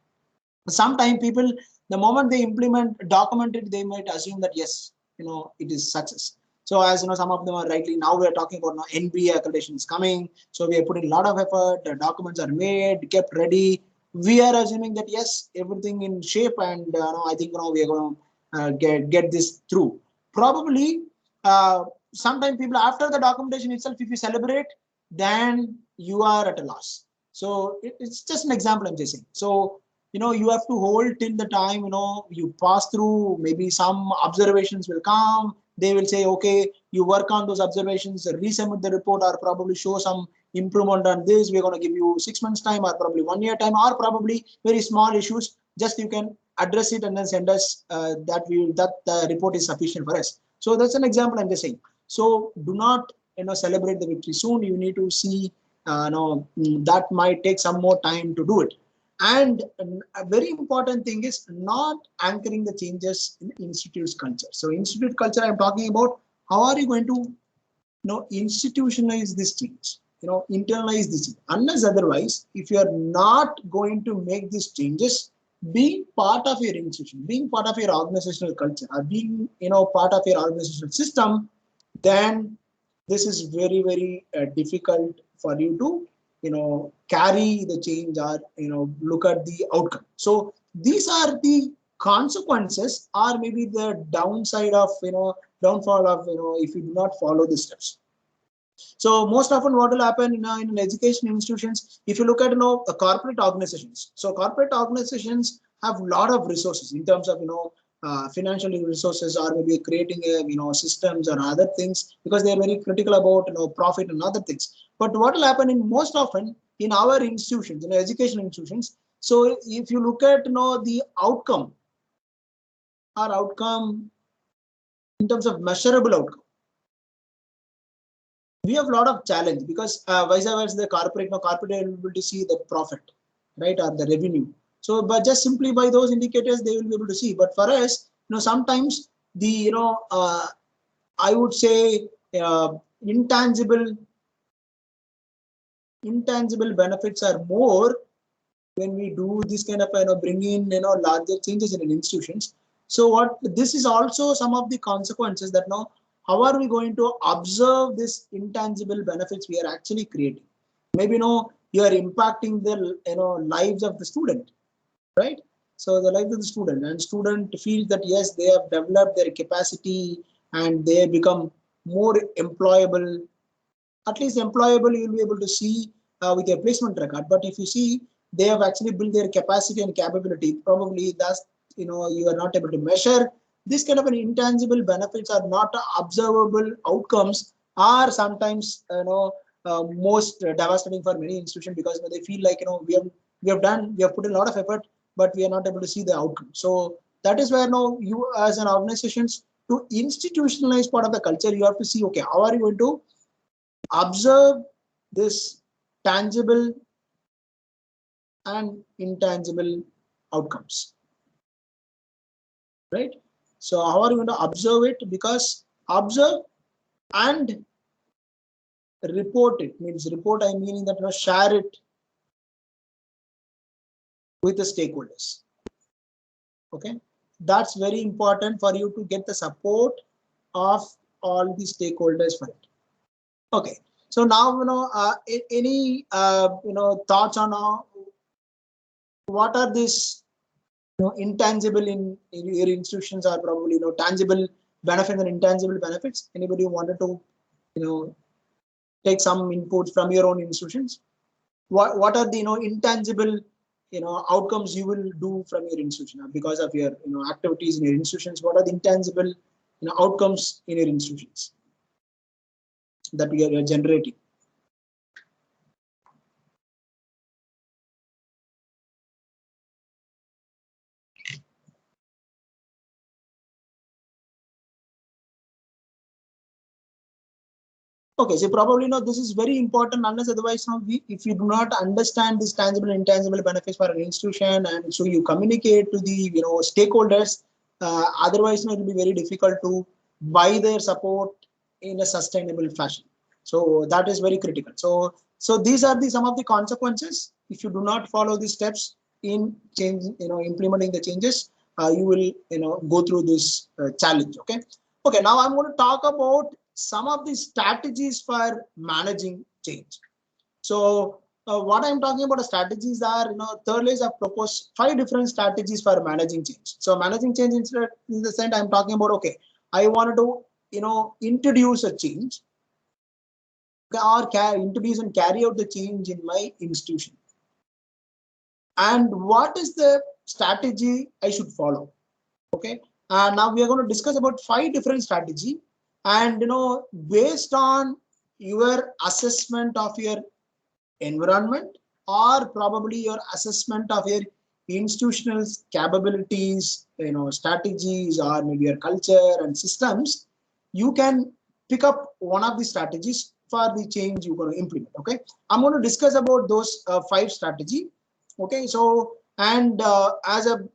Sometimes people, the moment they implement, document it, they might assume that yes, it is success. So as some of them are rightly, now we are talking about NBA accreditation is coming. So we are putting a lot of effort. The documents are made, kept ready. We are assuming that yes, everything in shape, and I think we are going to get this through. Probably sometimes people, after the documentation itself, if you celebrate, then you are at a loss. So it's just an example I'm just saying. So you have to hold till the time you pass through. Maybe some observations will come. They will say, okay, you work on those observations, resubmit the report, or probably show some improvement on this. We're going to give you 6 months time, or probably 1 year time, or probably very small issues. Just you can address it and then send us that the report is sufficient for us. So that's an example I'm just saying. So do not celebrate the victory soon. You need to see that might take some more time to do it. And a very important thing is not anchoring the changes in the institute's culture. So institute culture, I'm talking about how are you going to institutionalize this change, internalize this change. Unless otherwise, if you are not going to make these changes, being part of your institution, being part of your organizational culture, or being part of your organizational system, then this is very, very difficult for you to carry the change or look at the outcome. So these are the consequences, or maybe the downside of downfall of if you do not follow the steps. So most often what will happen in education institutions, if you look at corporate organizations, so corporate organizations have a lot of resources in terms of financial resources, or maybe creating systems or other things, because they are very critical about profit and other things. But what will happen in most often in our institutions, education institutions, so if you look at the outcome in terms of measurable outcome, we have a lot of challenge, because vice versa the corporate are able to see the profit, right, or the revenue. So but just simply by those indicators they will be able to see. But for us, sometimes the I would say intangible benefits are more when we do this kind of bring in larger changes in institutions. So what this is also some of the consequences that now how are we going to observe this intangible benefits we are actually creating? Maybe you are impacting the lives of the student, right? So the life of the student, and student feels that yes, they have developed their capacity and they become more employable. At least employable you will be able to see with your placement record. But if you see they have actually built their capacity and capability, probably that's you are not able to measure. This kind of an intangible benefits are not observable outcomes, are sometimes most devastating for many institutions, because they feel like we have put a lot of effort, but we are not able to see the outcome. So that is where now you as an organizations, to institutionalize part of the culture, you have to see, okay, how are you going to observe this tangible and intangible outcomes, right? So how are you going to observe it? Because observe and report it means, report I mean that share it with the stakeholders. Okay, that's very important for you to get the support of all the stakeholders for it. Okay, so now any thoughts on what are these intangible in your institutions, are probably tangible benefits and intangible benefits? Anybody wanted to take some input from your own institutions? What are the intangible outcomes you will do from your institution because of your activities in your institutions? What are the intangible outcomes in your institutions that we are generating? Okay, so probably this is very important, unless otherwise if you do not understand these tangible and intangible benefits for an institution, and so you communicate to the stakeholders, otherwise it will be very difficult to buy their support in a sustainable fashion. So that is very critical. So these are some of the consequences if you do not follow these steps in change, implementing the changes. You will go through this challenge. Okay, now I'm going to talk about some of the strategies for managing change. So what I'm talking about strategies are, thirdly, I've proposed 5 different strategies for managing change. So managing change in the sense I'm talking about, okay, I wanted to introduce a change, or introduce and carry out the change in my institution. And what is the strategy I should follow? Okay, now we are going to discuss about 5 different strategies. And based on your assessment of your environment, or probably your assessment of your institutional capabilities, strategies, or maybe your culture and systems, you can pick up one of the strategies for the change you're going to implement. Okay, I'm going to discuss about those 5 strategies. Okay, so and as a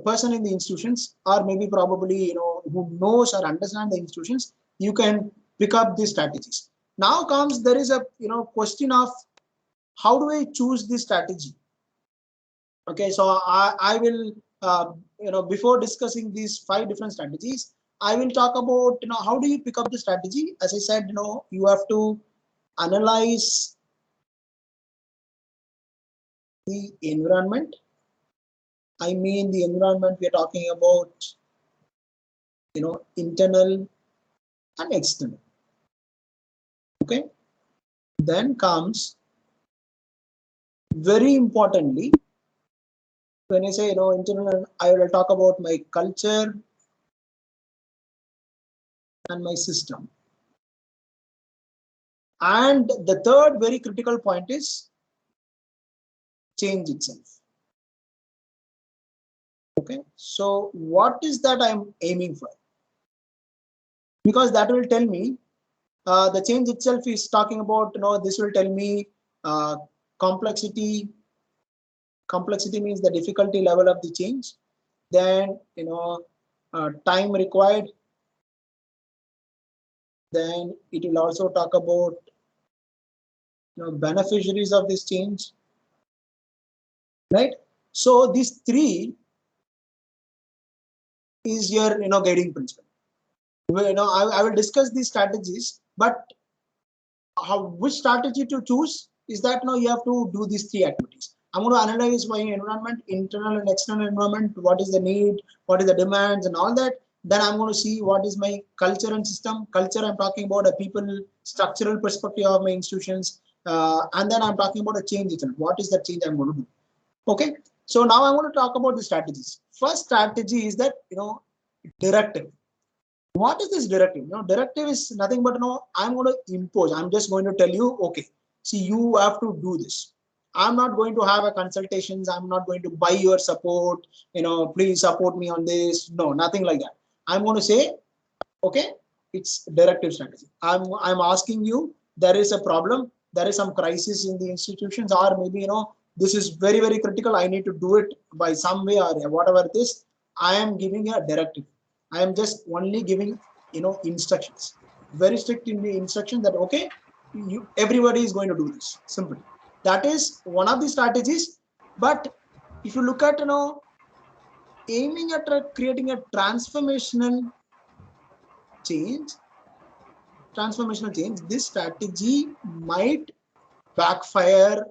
person in the institutions, or maybe probably who knows or understand the institutions, you can pick up these strategies. Now there is a question of how do I choose this strategy? Okay, so I will, before discussing these 5 different strategies, I will talk about, how do you pick up the strategy? As I said, you have to analyze the environment. I mean, the environment we are talking about, internal and external. Okay, then comes, very importantly, when I say, internal, I will talk about my culture and my system. And the third very critical point is change itself. Okay, so what is that I'm aiming for? Because that will tell me, the change itself is talking about, this will tell me complexity. Complexity means the difficulty level of the change. Then, time required. Then it will also talk about, beneficiaries of this change, right? So these 3 is your, guiding principle. I will discuss these strategies, but which strategy to choose is that, you have to do these 3 activities. I'm going to analyze my environment, internal and external environment, what is the need, what is the demands and all that. Then I'm going to see what is my culture and system. Culture, I'm talking about a people structural perspective of my institutions. And then I'm talking about a change itself. What is the change I'm going to do? Okay, so now I'm going to talk about the strategies. First strategy is that, directive. What is this directive? Directive is nothing but, I'm going to impose. I'm just going to tell you, okay, see, you have to do this. I'm not going to have a consultations. I'm not going to buy your support. Please support me on this. No, nothing like that. I'm going to say, okay, it's directive strategy. I'm asking you, there is a problem. There is some crisis in the institutions, or maybe, this is very, very critical. I need to do it by some way or whatever it is. I am giving a directive. I am just only giving, instructions. Very strict in the instruction that, okay, everybody is going to do this. Simply. That is one of the strategies. But if you look at, aiming at creating a transformational change, this strategy might backfire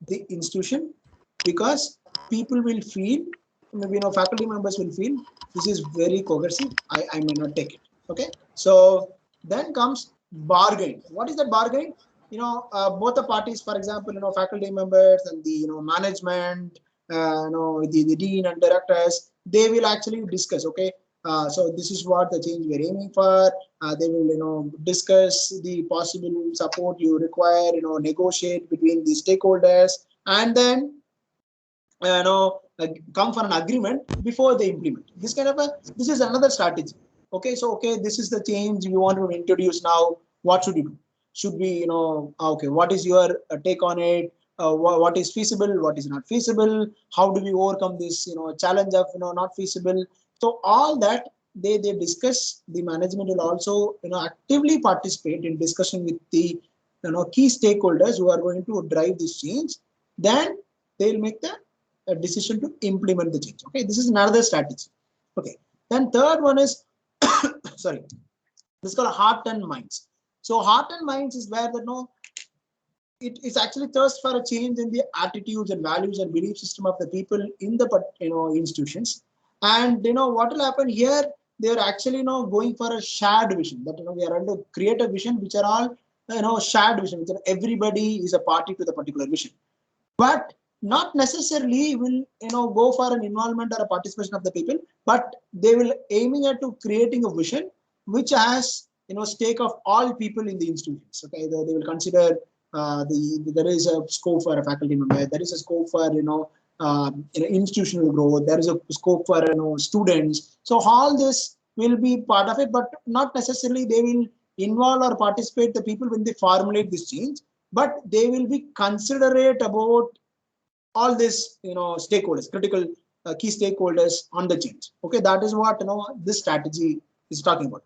the institution, because people will feel, maybe, faculty members will feel this is very coercive. I may not take it. Okay, so then comes bargain. What is that bargain? Both the parties, for example, faculty members and the, management, the dean and directors, they will actually discuss. Okay, so this is what the change we're aiming for. They will, discuss the possible support you require, negotiate between the stakeholders, and then, come for an agreement before they implement. This is another strategy. Okay, so okay, this is the change we want to introduce now. What should you do? Should we, okay, what is your take on it? What is feasible? What is not feasible? How do we overcome this, challenge of, not feasible? So all that they discuss. The management will also, actively participate in discussion with the, key stakeholders who are going to drive this change. Then they will make the a decision to implement the change. Okay, this is another strategy. Okay, then third one is sorry, this is called heart and minds. So heart and minds is where it is actually thirst for a change in the attitudes and values and belief system of the people in the institutions. And what will happen here? They are actually going for a shared vision, that we are going to create a vision which are all shared vision, which everybody is a party to the particular vision. But not necessarily will go for an involvement or a participation of the people, but they will aiming at to creating a vision which has stake of all people in the institutions. Okay, they will consider there is a scope for a faculty member, there is a scope for institutional growth, there is a scope for students. So all this will be part of it, but not necessarily they will involve or participate the people when they formulate this change, but they will be considerate about all these stakeholders, critical key stakeholders on the change. Okay, that is what this strategy is talking about.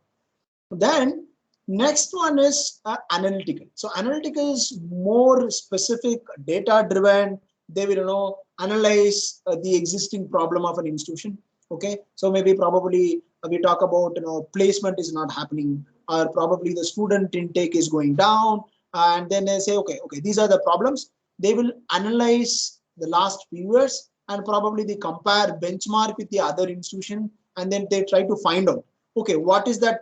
Then next one is analytical. So analytical is more specific, data driven. they will analyze the existing problem of an institution. Okay, so maybe probably we talk about placement is not happening, or probably the student intake is going down, and then they say okay, these are the problems. They will analyze the last few years and probably they compare benchmark with the other institution, and then they try to find out okay, what is that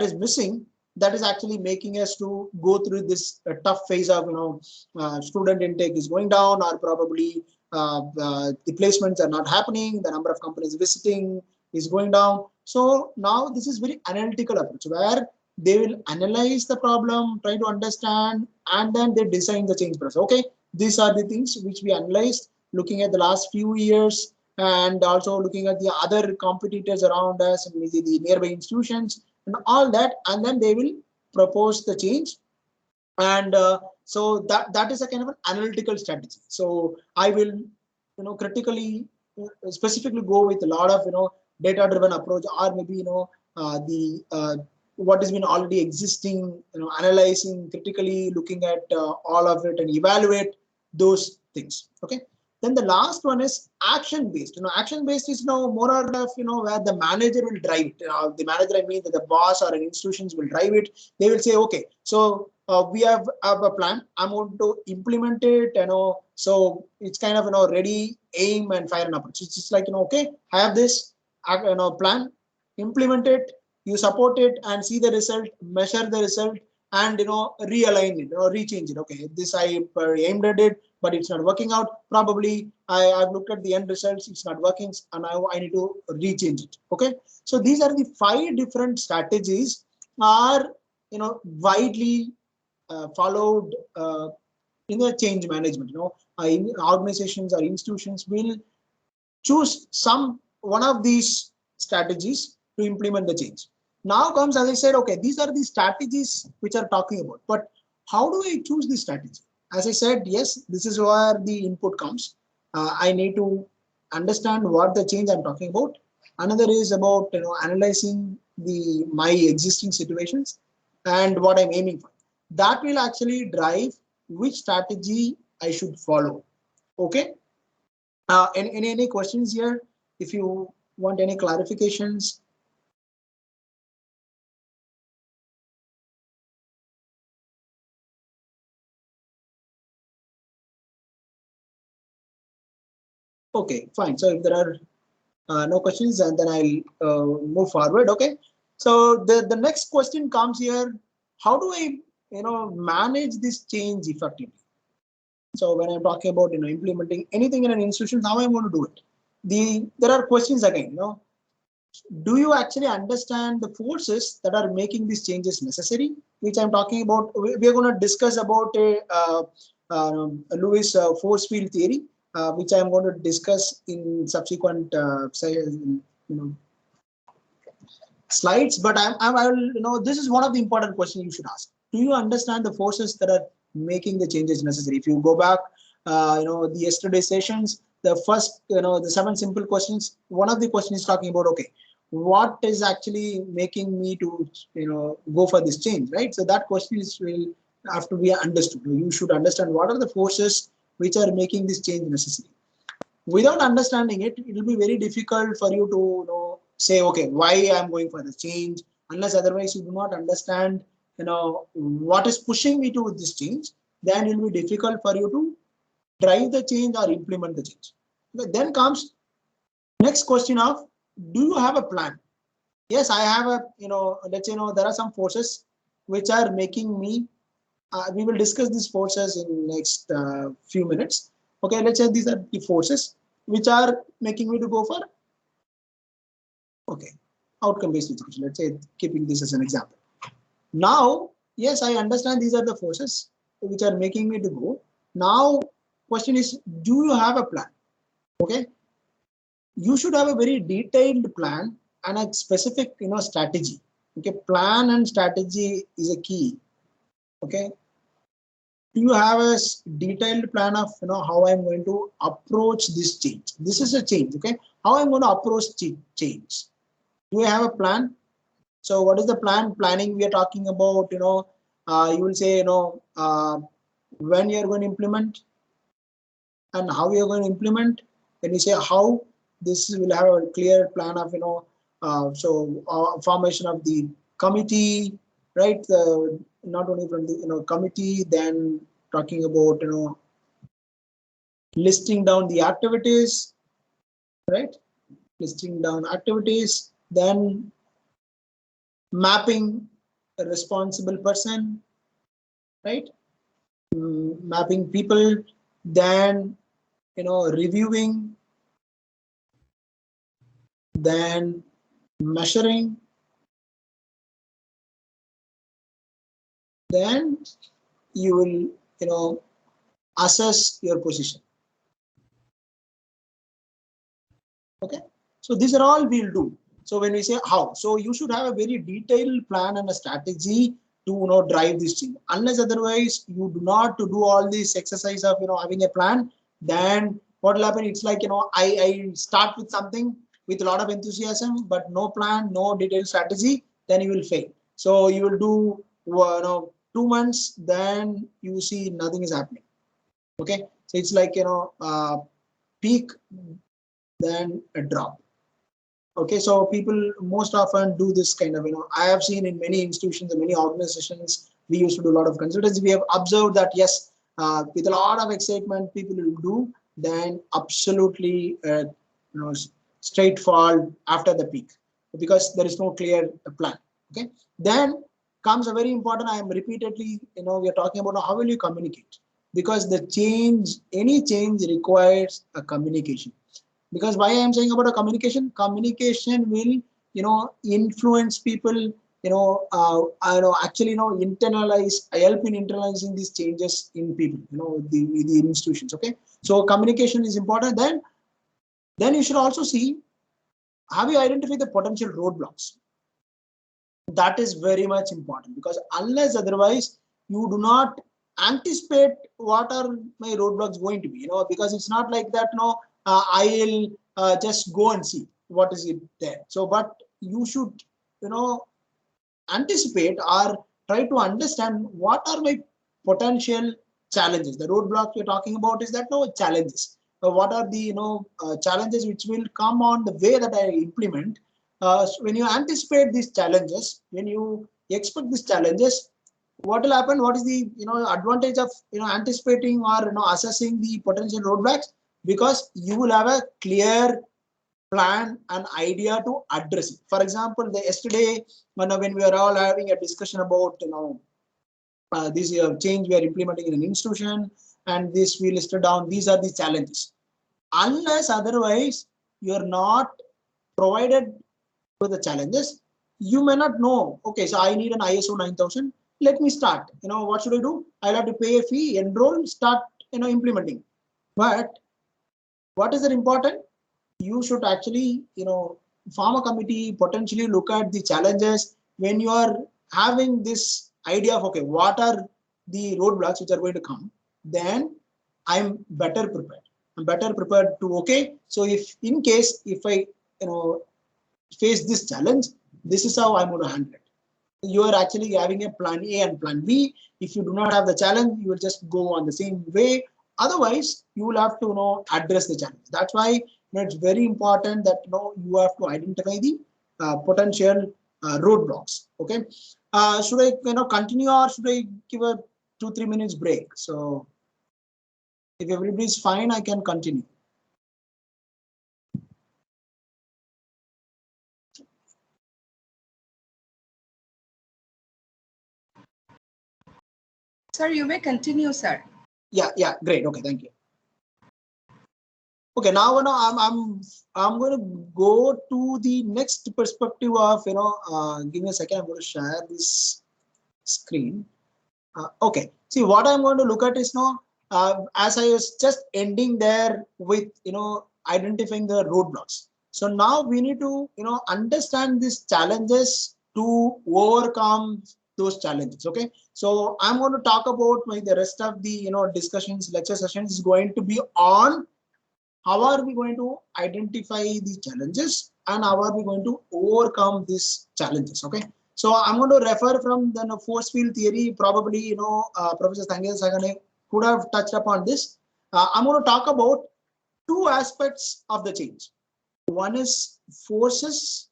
is missing, that is actually making us to go through this tough phase of student intake is going down, or probably the placements are not happening, the number of companies visiting is going down. So now this is very analytical approach where they will analyze the problem, try to understand, and then they design the change process. Okay, these are the things which we analyzed, looking at the last few years and also looking at the other competitors around us and maybe the nearby institutions and all that, and then they will propose the change. And so that is a kind of an analytical strategy. So I will critically specifically go with a lot of data driven approach, or maybe the what has been already existing, analyzing critically, looking at all of it and evaluate those things. Okay, then the last one is action based. Action based is more or less where the manager will drive it. The manager, I mean that the boss or an institutions will drive it. They will say okay, so we have a plan, I'm going to implement it, so it's kind of ready, aim and fire and approach. It's just like okay, I have this plan, implement it, you support it and see the result, measure the result, and realign it or rechange it. Okay, this I aimed at it, but it's not working out. Probably I've looked at the end results, it's not working, and I need to rechange it. Okay, so these are the 5 different strategies are widely followed in the change management. Organizations or institutions will choose one of these strategies to implement the change. Now comes, as I said, okay, these are the strategies which are talking about, but how do I choose this strategy? As I said, yes, this is where the input comes. I need to understand what the change I'm talking about. Another is about analyzing my existing situations and what I'm aiming for. That will actually drive which strategy I should follow. Okay. Any questions here? If you want any clarifications. Okay, fine. So if there are no questions, and then I'll move forward. Okay. So the next question comes here: how do I manage this change effectively? So when I'm talking about implementing anything in an institution, how I'm going to do it? There are questions again. Do you actually understand the forces that are making these changes necessary? Which I'm talking about. We are going to discuss about Lewis force field theory, which I'm going to discuss in subsequent slides. But I will this is one of the important questions you should ask. Do you understand the forces that are making the changes necessary? If you go back, the yesterday sessions, the first, the 7 simple questions, one of the questions is talking about, okay, what is actually making me to, go for this change, right? So that question will have to be understood. You should understand what are the forces which are making this change necessary. Without understanding it, it will be very difficult for you to, say, okay, why I'm going for the change, unless otherwise you do not understand, what is pushing me to this change, then it will be difficult for you to drive the change or implement the change. Okay, then comes next question of, do you have a plan? Yes, I have a, let's say, there are some forces which are making me, we will discuss these forces in next few minutes. Okay, let's say these are the forces which are making me to go for, okay, outcome-based education. Let's say, keeping this as an example. Now, yes, I understand these are the forces which are making me to go. Now, question is, do you have a plan? Okay, you should have a very detailed plan and a specific, strategy. Okay, plan and strategy is a key. Okay, do you have a detailed plan of, how I'm going to approach this change? This is a change. Okay, how I'm going to approach change? Do you have a plan? So what is the plan? Planning we are talking about, you will say, when you're going to implement, and how we are going to implement. When we say how, this will have a clear plan of formation of the committee, right? Not only from the committee, then talking about listing down the activities, right? Listing down activities, then mapping a responsible person, right? Mapping people, then reviewing, then measuring, then you will assess your position. Okay, so these are all we'll do. So when we say how, so you should have a very detailed plan and a strategy to drive this thing. Unless otherwise you do not do all this exercise of having a plan, then what will happen? It's like I start with something with a lot of enthusiasm, but no plan, no detailed strategy, then you will fail. So you will do 2 months, then you see nothing is happening. Okay, so it's like peak, then a drop. Okay, so people most often do this kind of I have seen in many institutions and many organizations, we used to do a lot of consultancy. We have observed that yes, with a lot of excitement people will do, then absolutely straight fall after the peak because there is no clear plan. Okay, then comes a very important, I am repeatedly we are talking about how will you communicate, because the change, any change requires a communication. Because why I am saying about a communication will influence people, actually internalize, help in internalizing these changes in people, the institutions. Okay, so communication is important. Then you should also see, have you identified the potential roadblocks? That is very much important, because unless otherwise you do not anticipate what are my roadblocks going to be, because it's not like that. I will just go and see what is it there. So, but you should, anticipate or try to understand what are my potential challenges. The roadblocks we're talking about is that challenges. What are the challenges which will come on the way that I implement? So when you anticipate these challenges, when you expect these challenges, what will happen? What is the advantage of anticipating or assessing the potential roadblocks? Because you will have a clear plan and idea to address it. For example, yesterday when we were all having a discussion about this change we are implementing in an institution, and this we listed down, these are the challenges. Unless otherwise you are not provided with the challenges, you may not know. Okay, so I need an ISO 9000. Let me start. What should I do? I'll have to pay a fee, enroll, start implementing. But what is important? You should actually form a committee, potentially look at the challenges. When you are having this idea of okay, what are the roadblocks which are going to come, then I'm better prepared. I'm better prepared to okay. So if in case if I face this challenge, this is how I'm going to handle it. You are actually having a plan A and plan B. If you do not have the challenge, you will just go on the same way. Otherwise, you will have to address the challenge. That's why it's very important that you have to identify the potential roadblocks. Okay, should I continue, or should I give a 2-3 minutes break? So if everybody is fine, I can continue. Sir, you may continue, sir. Yeah, great. Okay, thank you. Okay, now I'm going to go to the next perspective of give me a second. I'm going to share this screen. Okay, see what I'm going to look at is as I was just ending there with identifying the roadblocks. So now we need to understand these challenges to overcome those challenges. Okay, so I'm going to talk about the rest of the discussions, lecture sessions is going to be on how are we going to identify these challenges and how are we going to overcome these challenges. Okay, so I'm going to refer from the force field theory. Probably Professor Thangeya Sagane could have touched upon this. I'm going to talk about two aspects of the change. One is forces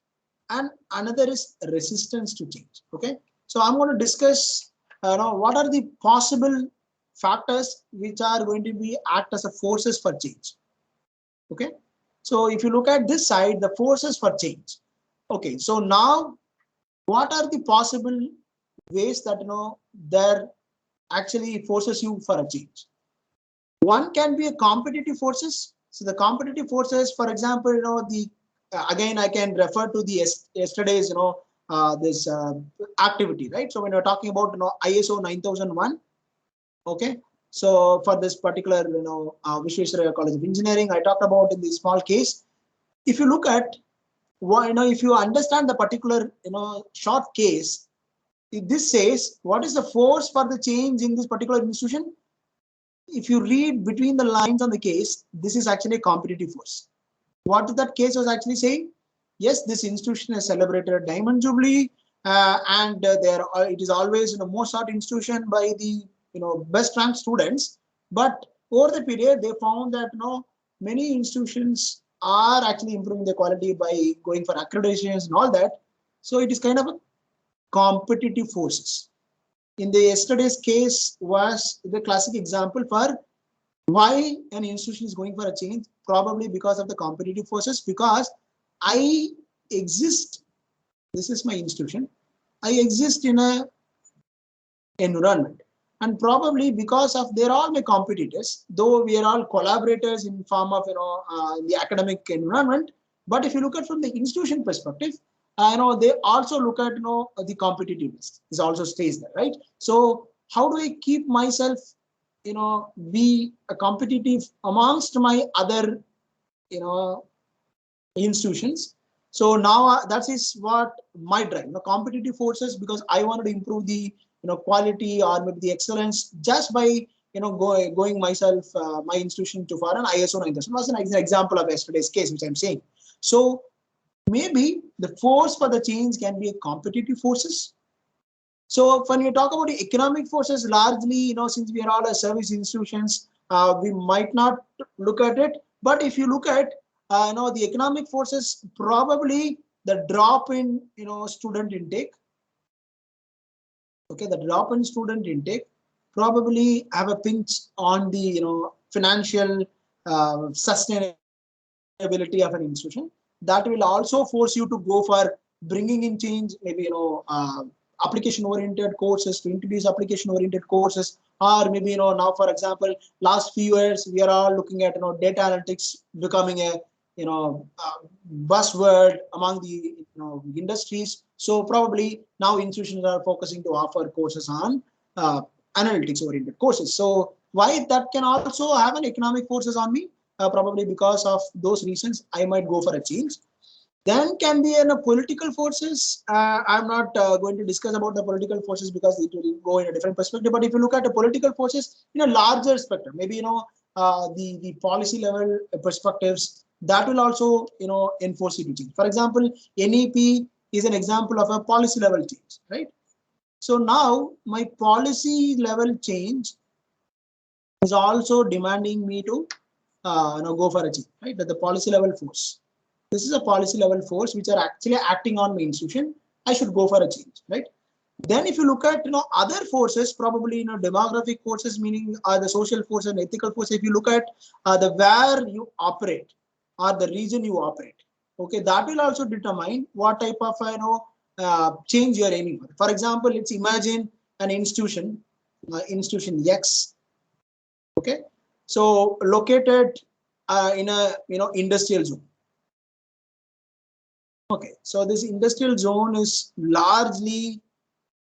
and another is resistance to change. Okay, so I'm going to discuss what are the possible factors which are going to be act as a forces for change. Okay, so if you look at this side, the forces for change. Okay, so now what are the possible ways that there actually forces you for a change? One can be a competitive forces. So the competitive forces, for example, the again I can refer to the yesterday's this activity, right? So when you're talking about ISO 9001, okay. So for this particular Visvesvaraya College of Engineering, I talked about in the small case. If you look at if you understand the particular short case, this says what is the force for the change in this particular institution. If you read between the lines on the case, this is actually a competitive force. What that case was actually saying? Yes, this institution has celebrated Diamond Jubilee, and it is always most sought institution by the best ranked students. But over the period, they found that many institutions are actually improving their quality by going for accreditations and all that. So it is kind of a competitive forces. In the yesterday's case was the classic example for why an institution is going for a change, probably because of the competitive forces, because I exist, this is my institution, I exist in a environment, and probably because of they're all my competitors, though we are all collaborators in form of the academic environment. But if you look at from the institution perspective, they also look at the competitiveness. This also stays there, right? So how do I keep myself be a competitive amongst my other institutions? So now that is what my drive, competitive forces, because I wanted to improve the quality or maybe the excellence just by going myself my institution to far. And ISO 9000 was an example of yesterday's case which I'm saying. So maybe the force for the change can be a competitive forces. So when you talk about the economic forces, largely, since we are all a service institutions, we might not look at it. But if you look at, the economic forces, probably the drop in, student intake. Okay, the drop in student intake probably have a pinch on the, financial sustainability of an institution. That will also force you to go for bringing in change, maybe, application-oriented courses, to introduce application-oriented courses, or maybe now, for example, last few years we are all looking at data analytics becoming a buzzword among the industries. So probably now institutions are focusing to offer courses on analytics-oriented courses. So why that can also have an economic forces on me? Probably because of those reasons, I might go for a change. Then can be in a political forces. I'm not going to discuss about the political forces because it will go in a different perspective. But if you look at the political forces in a larger spectrum, maybe the policy level perspectives, that will also enforce it to change. For example, NEP is an example of a policy level change, right? So now my policy level change is also demanding me to go for a change, right? That the policy level force. This is a policy level force which are actually acting on my institution. I should go for a change, right? Then if you look at other forces, probably demographic forces, meaning the social force and ethical force. If you look at the where you operate or the region you operate, okay, that will also determine what type of change you are aiming for. For example, let's imagine an institution, institution X, okay, so located in a industrial zone. Okay, so this industrial zone is largely,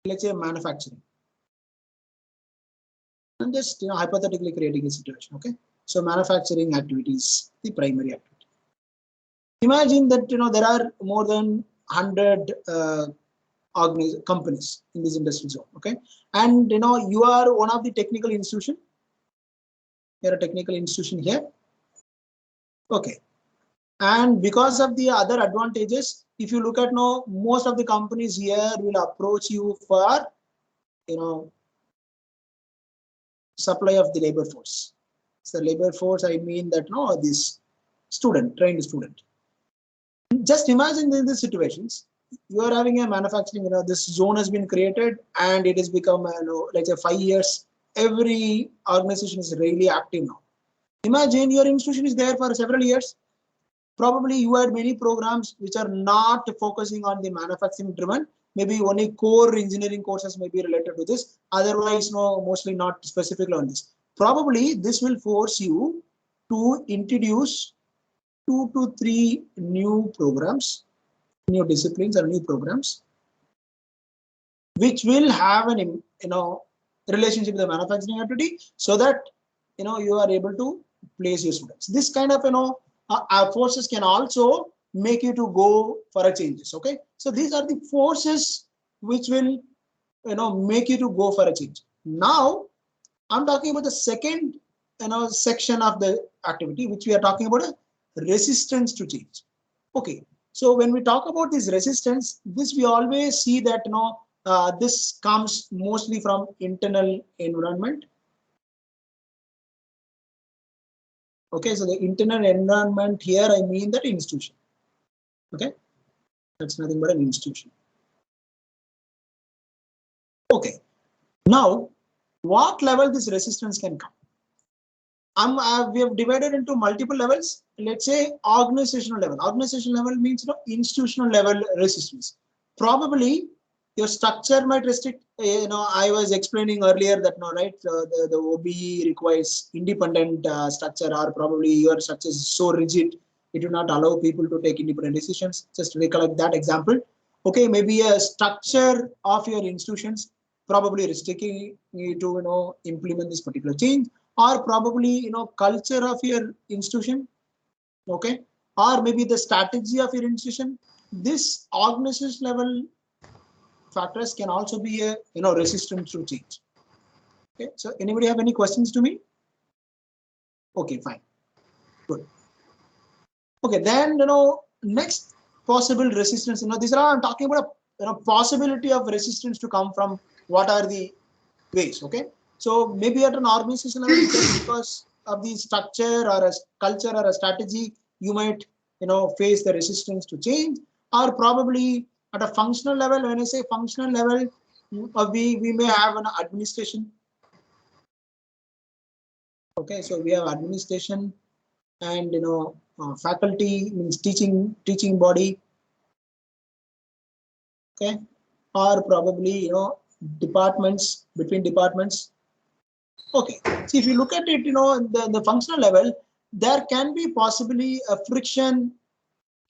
let's say, manufacturing. I'm just hypothetically creating a situation. Okay, so manufacturing activities, the primary activity. Imagine that there are more than 100 companies in this industrial zone. Okay, and you are one of the technical institution. You're a technical institution here. Okay. And because of the other advantages, if you look at most of the companies here will approach you for supply of the labor force. So labor force, I mean that no, this student, trained student. Just imagine in these situations, you are having a manufacturing, this zone has been created and it has become, let's say 5 years, every organization is really active now. Imagine your institution is there for several years. Probably you had many programs which are not focusing on the manufacturing driven. Maybe only core engineering courses may be related to this. Otherwise, no, mostly not specifically on this. Probably this will force you to introduce 2 to 3 new programs, new disciplines or new programs, which will have an relationship with the manufacturing activity, so that you are able to place your students. This kind of forces can also make you to go for a changes. Okay, so these are the forces which will make you to go for a change. Now I'm talking about the second section of the activity, which we are talking about a resistance to change. Okay, so when we talk about this resistance, this we always see that this comes mostly from internal environment. Okay, so the internal environment here, I mean that institution. Okay, that's nothing but an institution. Okay, now what level this resistance can come? We have divided into multiple levels. Let's say organizational level. Organizational level means institutional level resistance. Probably your structure might restrict. I was explaining earlier that right, the OBE requires independent structure, or probably your structure is so rigid it do not allow people to take independent decisions. Just recollect that example. Okay, maybe a structure of your institutions probably restricting you to implement this particular change, or probably culture of your institution. Okay, or maybe the strategy of your institution. This organization level factors can also be a resistance to change. Okay, so anybody have any questions to me? Okay, fine, good. Okay, then next possible resistance. These are I'm talking about a possibility of resistance to come from what are the ways. Okay, so maybe at an organization level, because of the structure or a culture or a strategy, you might face the resistance to change, or probably at a functional level. When I say functional level, we may have an administration. Okay, so we have administration, and faculty means teaching body. Okay, or probably departments, between departments. Okay, so if you look at it, the functional level, there can be possibly a friction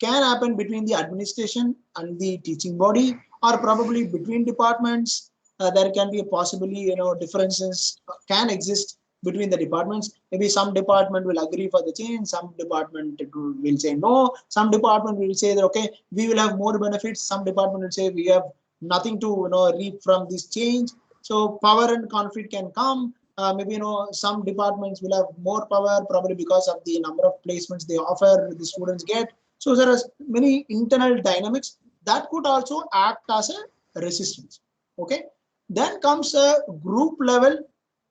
can happen between the administration and the teaching body, or probably between departments. There can be a possibly differences can exist between the departments. Maybe some department will agree for the change, some department will say no, some department will say that okay, we will have more benefits, some department will say we have nothing to reap from this change. So power and conflict can come. Maybe some departments will have more power, probably because of the number of placements they offer, the students get. So there are many internal dynamics that could also act as a resistance. Okay, then comes a group level.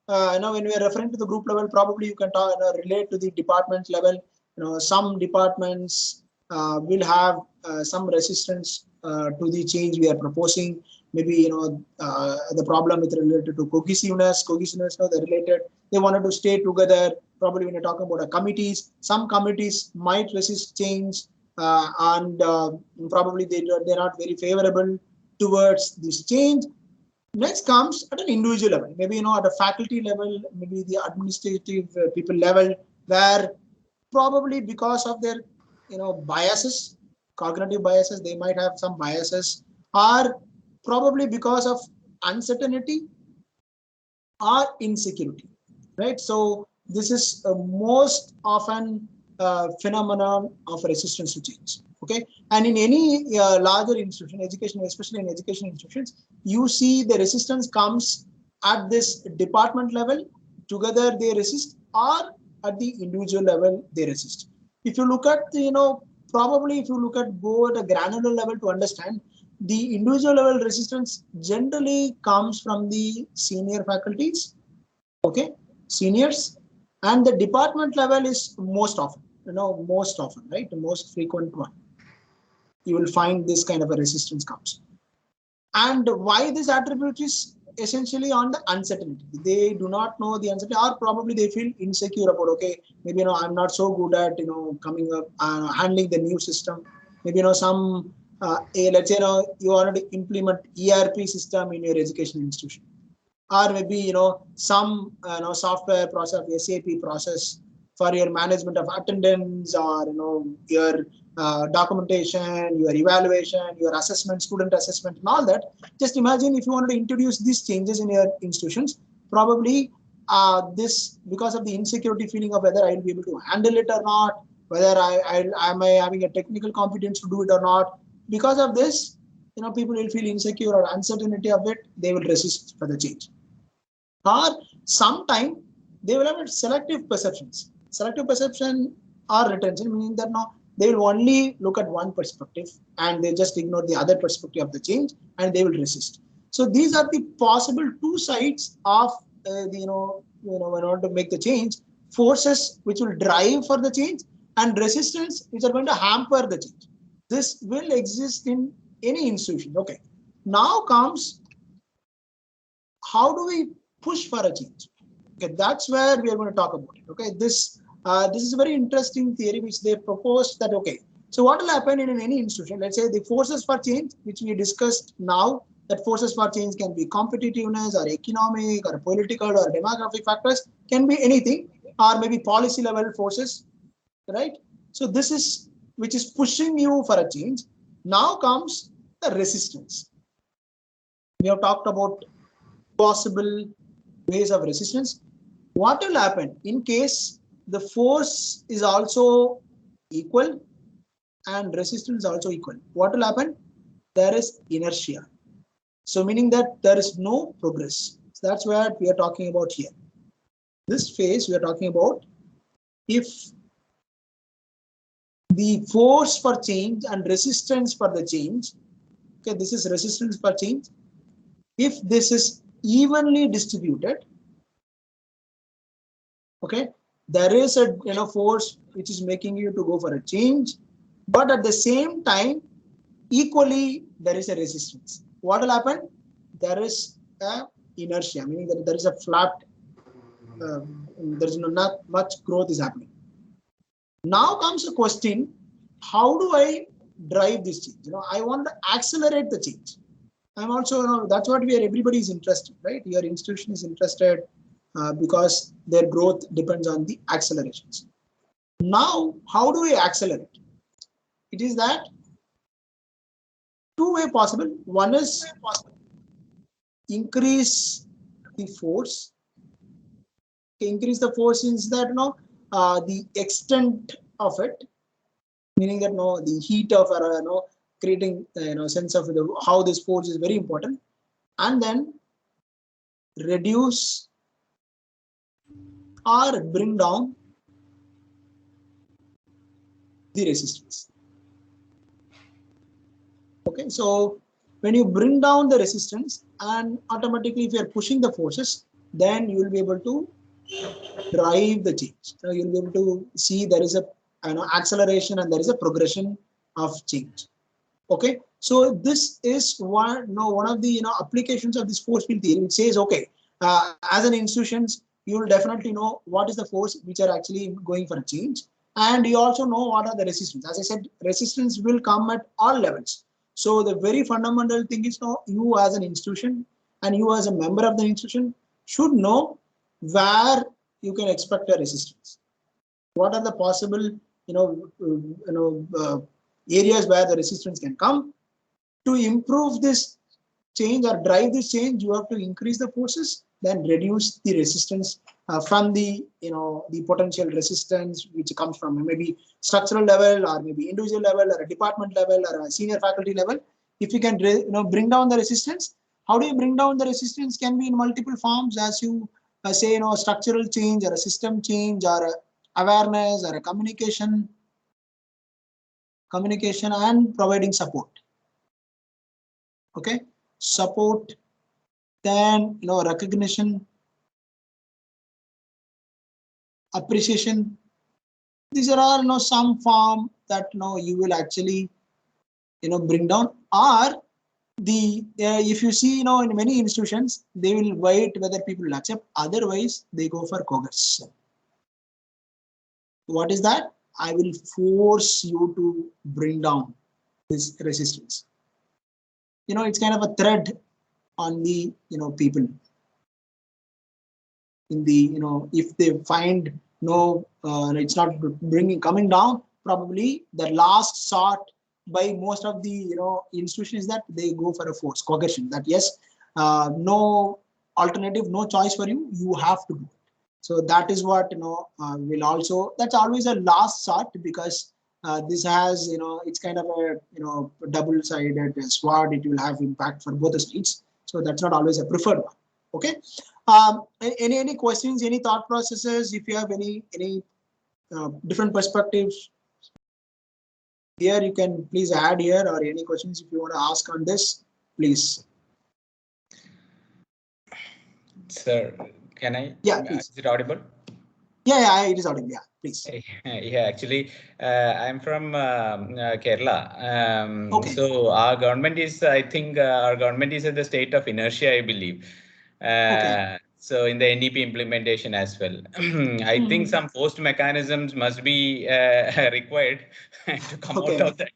When we are referring to the group level, probably you can relate to the department level. Some departments will have some resistance to the change we are proposing. Maybe the problem is related to cohesiveness. They're related. They wanted to stay together. Probably when you're talking about committees, some committees might resist change, and probably they're not very favorable towards this change. Next comes at an individual level, maybe at a faculty level, maybe the administrative people level, where probably because of their biases, cognitive biases, they might have some biases, or probably because of uncertainty or insecurity, right? So this is most often phenomenon of resistance to change. Okay, and in any larger institution, education, especially in education institutions, you see the resistance comes at this department level. Together they resist, or at the individual level they resist. If you look at probably if you look at go at a granular level to understand, the individual level resistance generally comes from the senior faculties. Okay, seniors, And the department level is most often, right? The most frequent one. You will find this kind of a resistance comes. And why this attribute is essentially on the uncertainty. They do not know the uncertainty, or probably they feel insecure about, okay, maybe, I'm not so good at, coming up, handling the new system. Maybe, some, let's say, you want to implement ERP system in your education institution. Or maybe, some, software process, SAP process for your management of attendance, or, your documentation, your evaluation, your assessment, student assessment, and all that. Just imagine if you want to introduce these changes in your institutions, probably this, because of the insecurity feeling of whether I will be able to handle it or not, whether am I having a technical competence to do it or not. Because of this, people will feel insecure or uncertainty of it. They will resist for the change. Or sometime they will have selective perceptions. Selective perception or retention, meaning that they will only look at one perspective and they just ignore the other perspective of the change, and they will resist. So these are the possible two sides of when I want to make the change: forces which will drive for the change, and resistance which are going to hamper the change. This will exist in any institution. Okay. Now comes, how do we push for a change? Okay, that's where we are going to talk about it. Okay, this is a very interesting theory which they proposed that, okay, so what will happen in any institution? Let's say the forces for change, which we discussed now, that forces for change can be competitiveness or economic or political or demographic factors, can be anything, or maybe policy level forces, right? So this is which is pushing you for a change. Now comes the resistance. We have talked about possible ways of resistance. What will happen in case the force is also equal and resistance is also equal? What will happen? There is inertia. So meaning that there is no progress. So that's what we are talking about here. This phase we are talking about, if the force for change and resistance for the change, okay, this is resistance for change. If this is evenly distributed, okay, there is a force which is making you to go for a change, but at the same time equally there is a resistance. What will happen? There is a inertia, meaning that there is a flat, there is not much growth is happening. Now comes the question, how do I drive this change? I want to accelerate the change. I'm also, that's what everybody is interested, right? Your institution is interested because their growth depends on the accelerations. Now, how do we accelerate? It is that two way possible. One is increase the force. Increase the force is that the extent of it, meaning that the heat of creating sense of how this force is very important, and then reduce or bring down the resistance. Okay, so when you bring down the resistance, and automatically if you are pushing the forces, then you will be able to drive the change. So you'll be able to see there is a acceleration and there is a progression of change. Okay, so this is one of the applications of this force field theory, which says, okay, as an institutions, you will definitely know what is the force which are actually going for a change, and you also know what are the resistance. As I said, resistance will come at all levels. So the very fundamental thing is you as an institution and you as a member of the institution should know where you can expect a resistance. What are the possible areas where the resistance can come? To improve this change or drive this change, you have to increase the forces, then reduce the resistance from the the potential resistance which comes from maybe structural level or maybe individual level or a department level or a senior faculty level. If you can bring down the resistance, how do you bring down the resistance? Can be in multiple forms, as you say, structural change or a system change or a awareness or a communication and providing support. Okay, support, then recognition, appreciation. These are all some form that you will actually bring down. Or the if you see in many institutions, they will wait whether people will accept. Otherwise, they go for coercion. What is that? I will force you to bring down this resistance. It's kind of a thread on the people. In the if they find it's not coming down, probably the last sort by most of the institutions that they go for a force coercion, that yes, no alternative, no choice for you, you have to do it. So that is what will also, that's always a last sort, because this has it's kind of a double-sided sword. It will have impact for both the states, so that's not always a preferred one. Okay. Any questions, any thought processes? If you have any different perspectives here, you can please add here, or any questions if you want to ask on this, please. Sir, can I? Yeah, please. Is it audible? Yeah, it is audible. Yeah, please. Yeah, actually, I'm from Kerala. Okay. So our government is, I think, our government is at the state of inertia, I believe. Okay. So in the NEP implementation as well, I think some post mechanisms must be required to come out of that.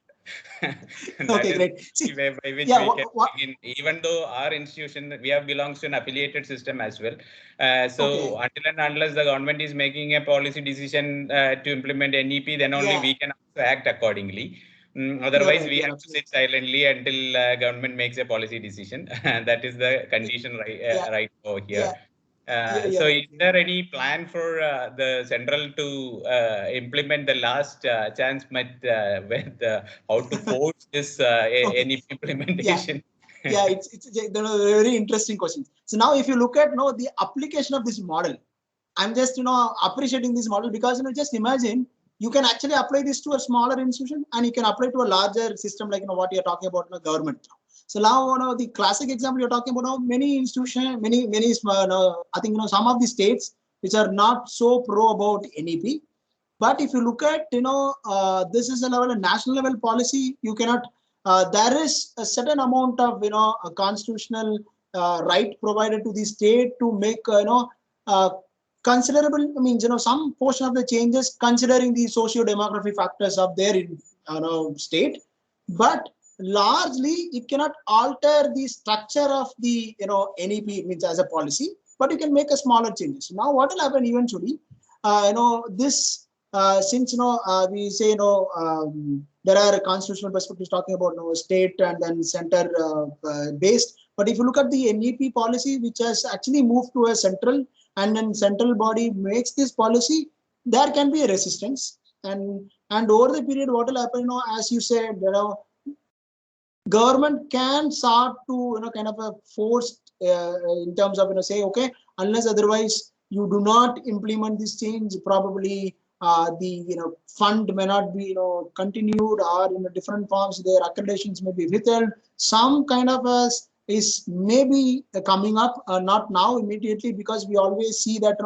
Okay, great. See, by which yeah, we can begin, even though our institution, we have belongs to an affiliated system as well. So until and unless the government is making a policy decision to implement NEP, then only we can also act accordingly. Otherwise, we have to sit silently until government makes a policy decision. That is the condition right over here. So is there any plan for the central to implement the last chance with how to force this NEP implementation? Yeah, it's a very interesting question. So now if you look at the application of this model, I'm just appreciating this model, because just imagine you can actually apply this to a smaller institution, and you can apply to a larger system, like what you're talking about government. So now the classic example you're talking about, many institutions, many I think some of the states which are not so pro about NEP. But if you look at this is a national level policy, you cannot there is a certain amount of a constitutional right provided to the state to make considerable, some portion of the changes considering the socio-demographic factors of their state, but largely it cannot alter the structure of the NEP means as a policy, but you can make a smaller changes. Now what will happen eventually, this since we say there are constitutional perspectives talking about state and then center based, but if you look at the NEP policy, which has actually moved to a central, and then central body makes this policy, there can be a resistance, and over the period what will happen, as you said, government can start to kind of a force in terms of say, okay, unless otherwise you do not implement this change, probably the fund may not be continued, or in different forms their accreditations may be withheld. Some kind of a is maybe coming up, not now immediately, because we always see that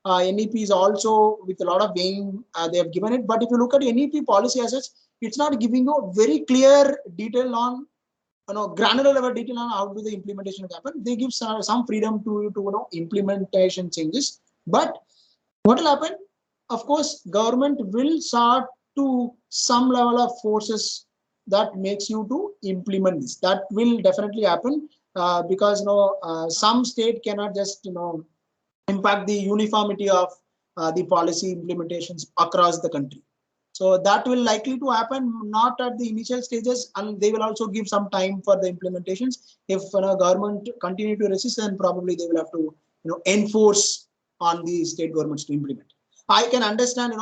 NEP is also with a lot of aim they have given it. But if you look at NEP policy as such, it's not giving you very clear detail on granular level detail on how do the implementation happen. They give some freedom to implementation changes. But what will happen? Of course, government will start to some level of forces that makes you to implement this. That will definitely happen because some state cannot just impact the uniformity of the policy implementations across the country. So that will likely to happen not at the initial stages, and they will also give some time for the implementations. If government continue to resist, then probably they will have to enforce on the state governments to implement. I can understand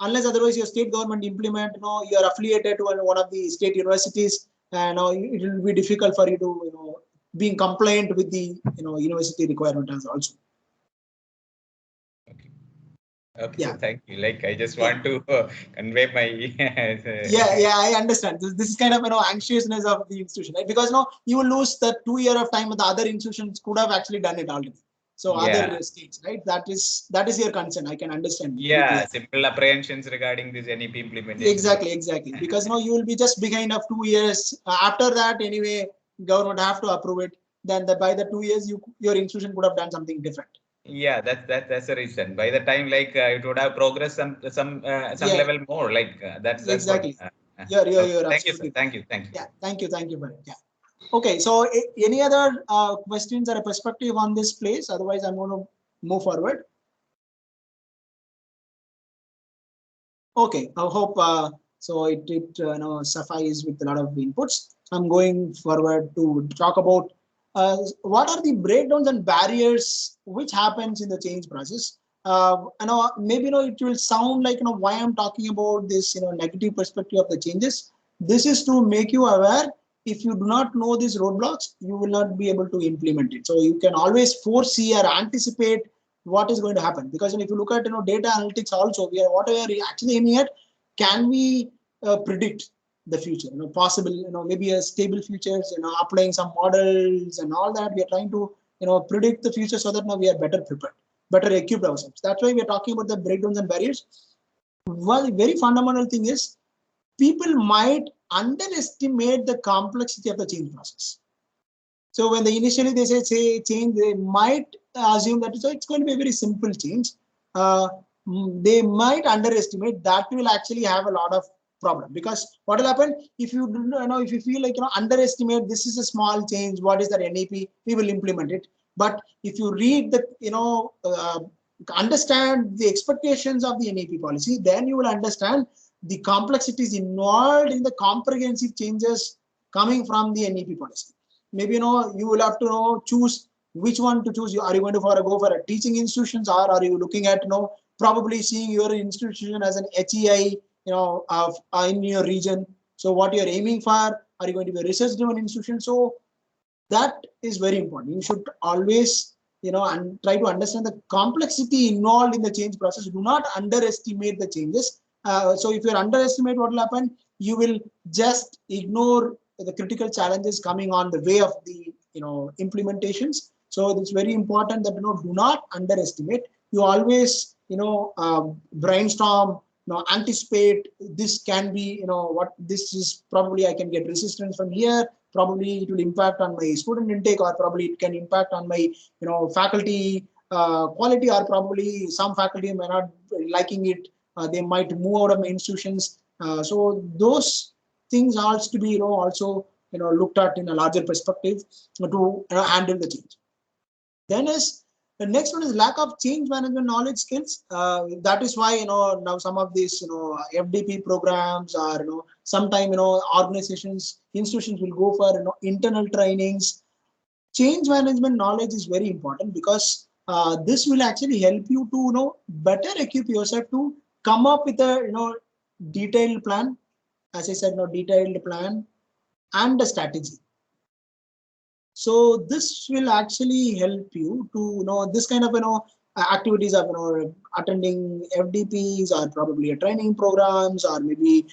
unless otherwise your state government implement, you are affiliated to one of the state universities, and it will be difficult for you to being compliant with the university requirement as also. Okay, yeah. Thank you. Like, I just want to convey my yeah, I understand. This is kind of anxiousness of the institution, right? Because you will lose the 2 years of time, and the other institutions could have actually done it already. So other states, right? That is your concern. I can understand. Yeah, simple apprehensions regarding this NEP implementation. Exactly. Because you will be just behind of 2 years. After that, anyway, government have to approve it. Then by the 2 years, your institution could have done something different. Yeah, that's the reason. By the time, like it would have progressed some level more. Like that's exactly. What, you're thank you, absolutely. sir. Thank you. Yeah, thank you for it. Yeah. Okay, so any other questions or a perspective on this place? Otherwise, I'm going to move forward. Okay, I hope so. It suffices with a lot of inputs. I'm going forward to talk about what are the breakdowns and barriers which happens in the change process. Maybe it will sound like why I'm talking about this negative perspective of the changes. This is to make you aware. If you do not know these roadblocks, you will not be able to implement it. So you can always foresee or anticipate what is going to happen, because if you look at data analytics also, what we are actually aiming at, can we predict the future, possible, maybe a stable futures, applying some models and all that. We are trying to predict the future so that now we are better prepared, better equipped ourselves. That's why we are talking about the breakdowns and barriers. One very fundamental thing is people might underestimate the complexity of the change process. So when initially they say change, they might assume that it's going to be a very simple change. They might underestimate that. Will actually have a lot of problem, because what will happen if you if you feel like underestimate, this is a small change, what is that NEP, we will implement it. But if you read the understand the expectations of the NEP policy, then you will understand the complexities involved in the comprehensive changes coming from the NEP policy. Maybe you will have to choose which one to choose. Are you going to go for a teaching institutions, or are you looking at probably seeing your institution as an HEI in your region? So what you're aiming for, are you going to be a research driven institution? So that is very important. You should always and try to understand the complexity involved in the change process. Do not underestimate the changes. So if you underestimate, what will happen, you will just ignore the critical challenges coming on the way of the implementations. So it's very important that do not underestimate. You always brainstorm, anticipate. This can be what this is, probably I can get resistance from here, probably it will impact on my student intake, or probably it can impact on my faculty quality, or probably some faculty may not liking it, they might move out of my institutions. So those things are to be also looked at in a larger perspective to handle the change. Then is the next one is lack of change management knowledge skills. That is why now some of these FDP programs, or sometime organizations, institutions will go for internal trainings. Change management knowledge is very important, because this will actually help you to better equip yourself to come up with a detailed plan. As I said, detailed plan and a strategy. So this will actually help you to this kind of activities of attending FDPs, or probably a training programs, or maybe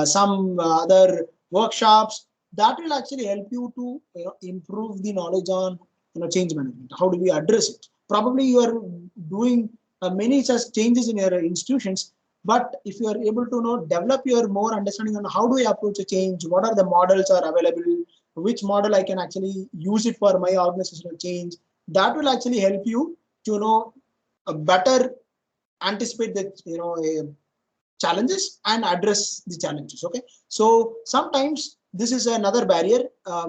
some other workshops. That will actually help you to improve the knowledge on change management. How do we address it? Probably you are doing many such changes in your institutions, but if you are able to develop your more understanding on how do I approach a change, what are the models are available, which model I can actually use it for my organizational change, that will actually help you to better anticipate the challenges and address the challenges. Okay, so sometimes this is another barrier.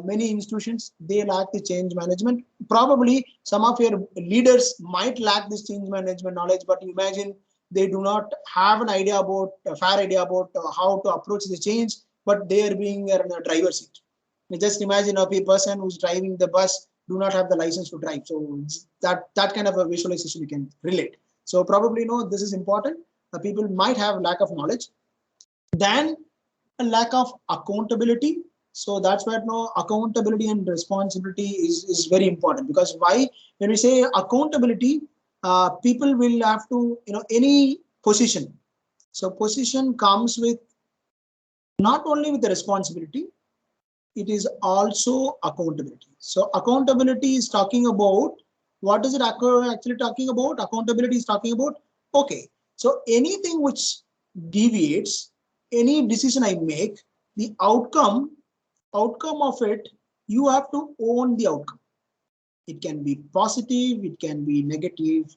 Many institutions, they lack the change management. Probably some of your leaders might lack this change management knowledge, but imagine they do not have an idea about a fair idea about how to approach the change, but they are being in a driver's seat. Just imagine a person who's driving the bus do not have the license to drive. So that kind of a visualization you can relate. So probably this is important. People might have lack of knowledge. Then a lack of accountability. So that's where accountability and responsibility is very important, because why? When we say accountability, people will have to any position. So position comes with not only with the responsibility, it is also accountability. So accountability is talking about What is it actually talking about? Accountability is talking about, okay, so anything which deviates, any decision I make, the outcome of it, you have to own the outcome. It can be positive, it can be negative,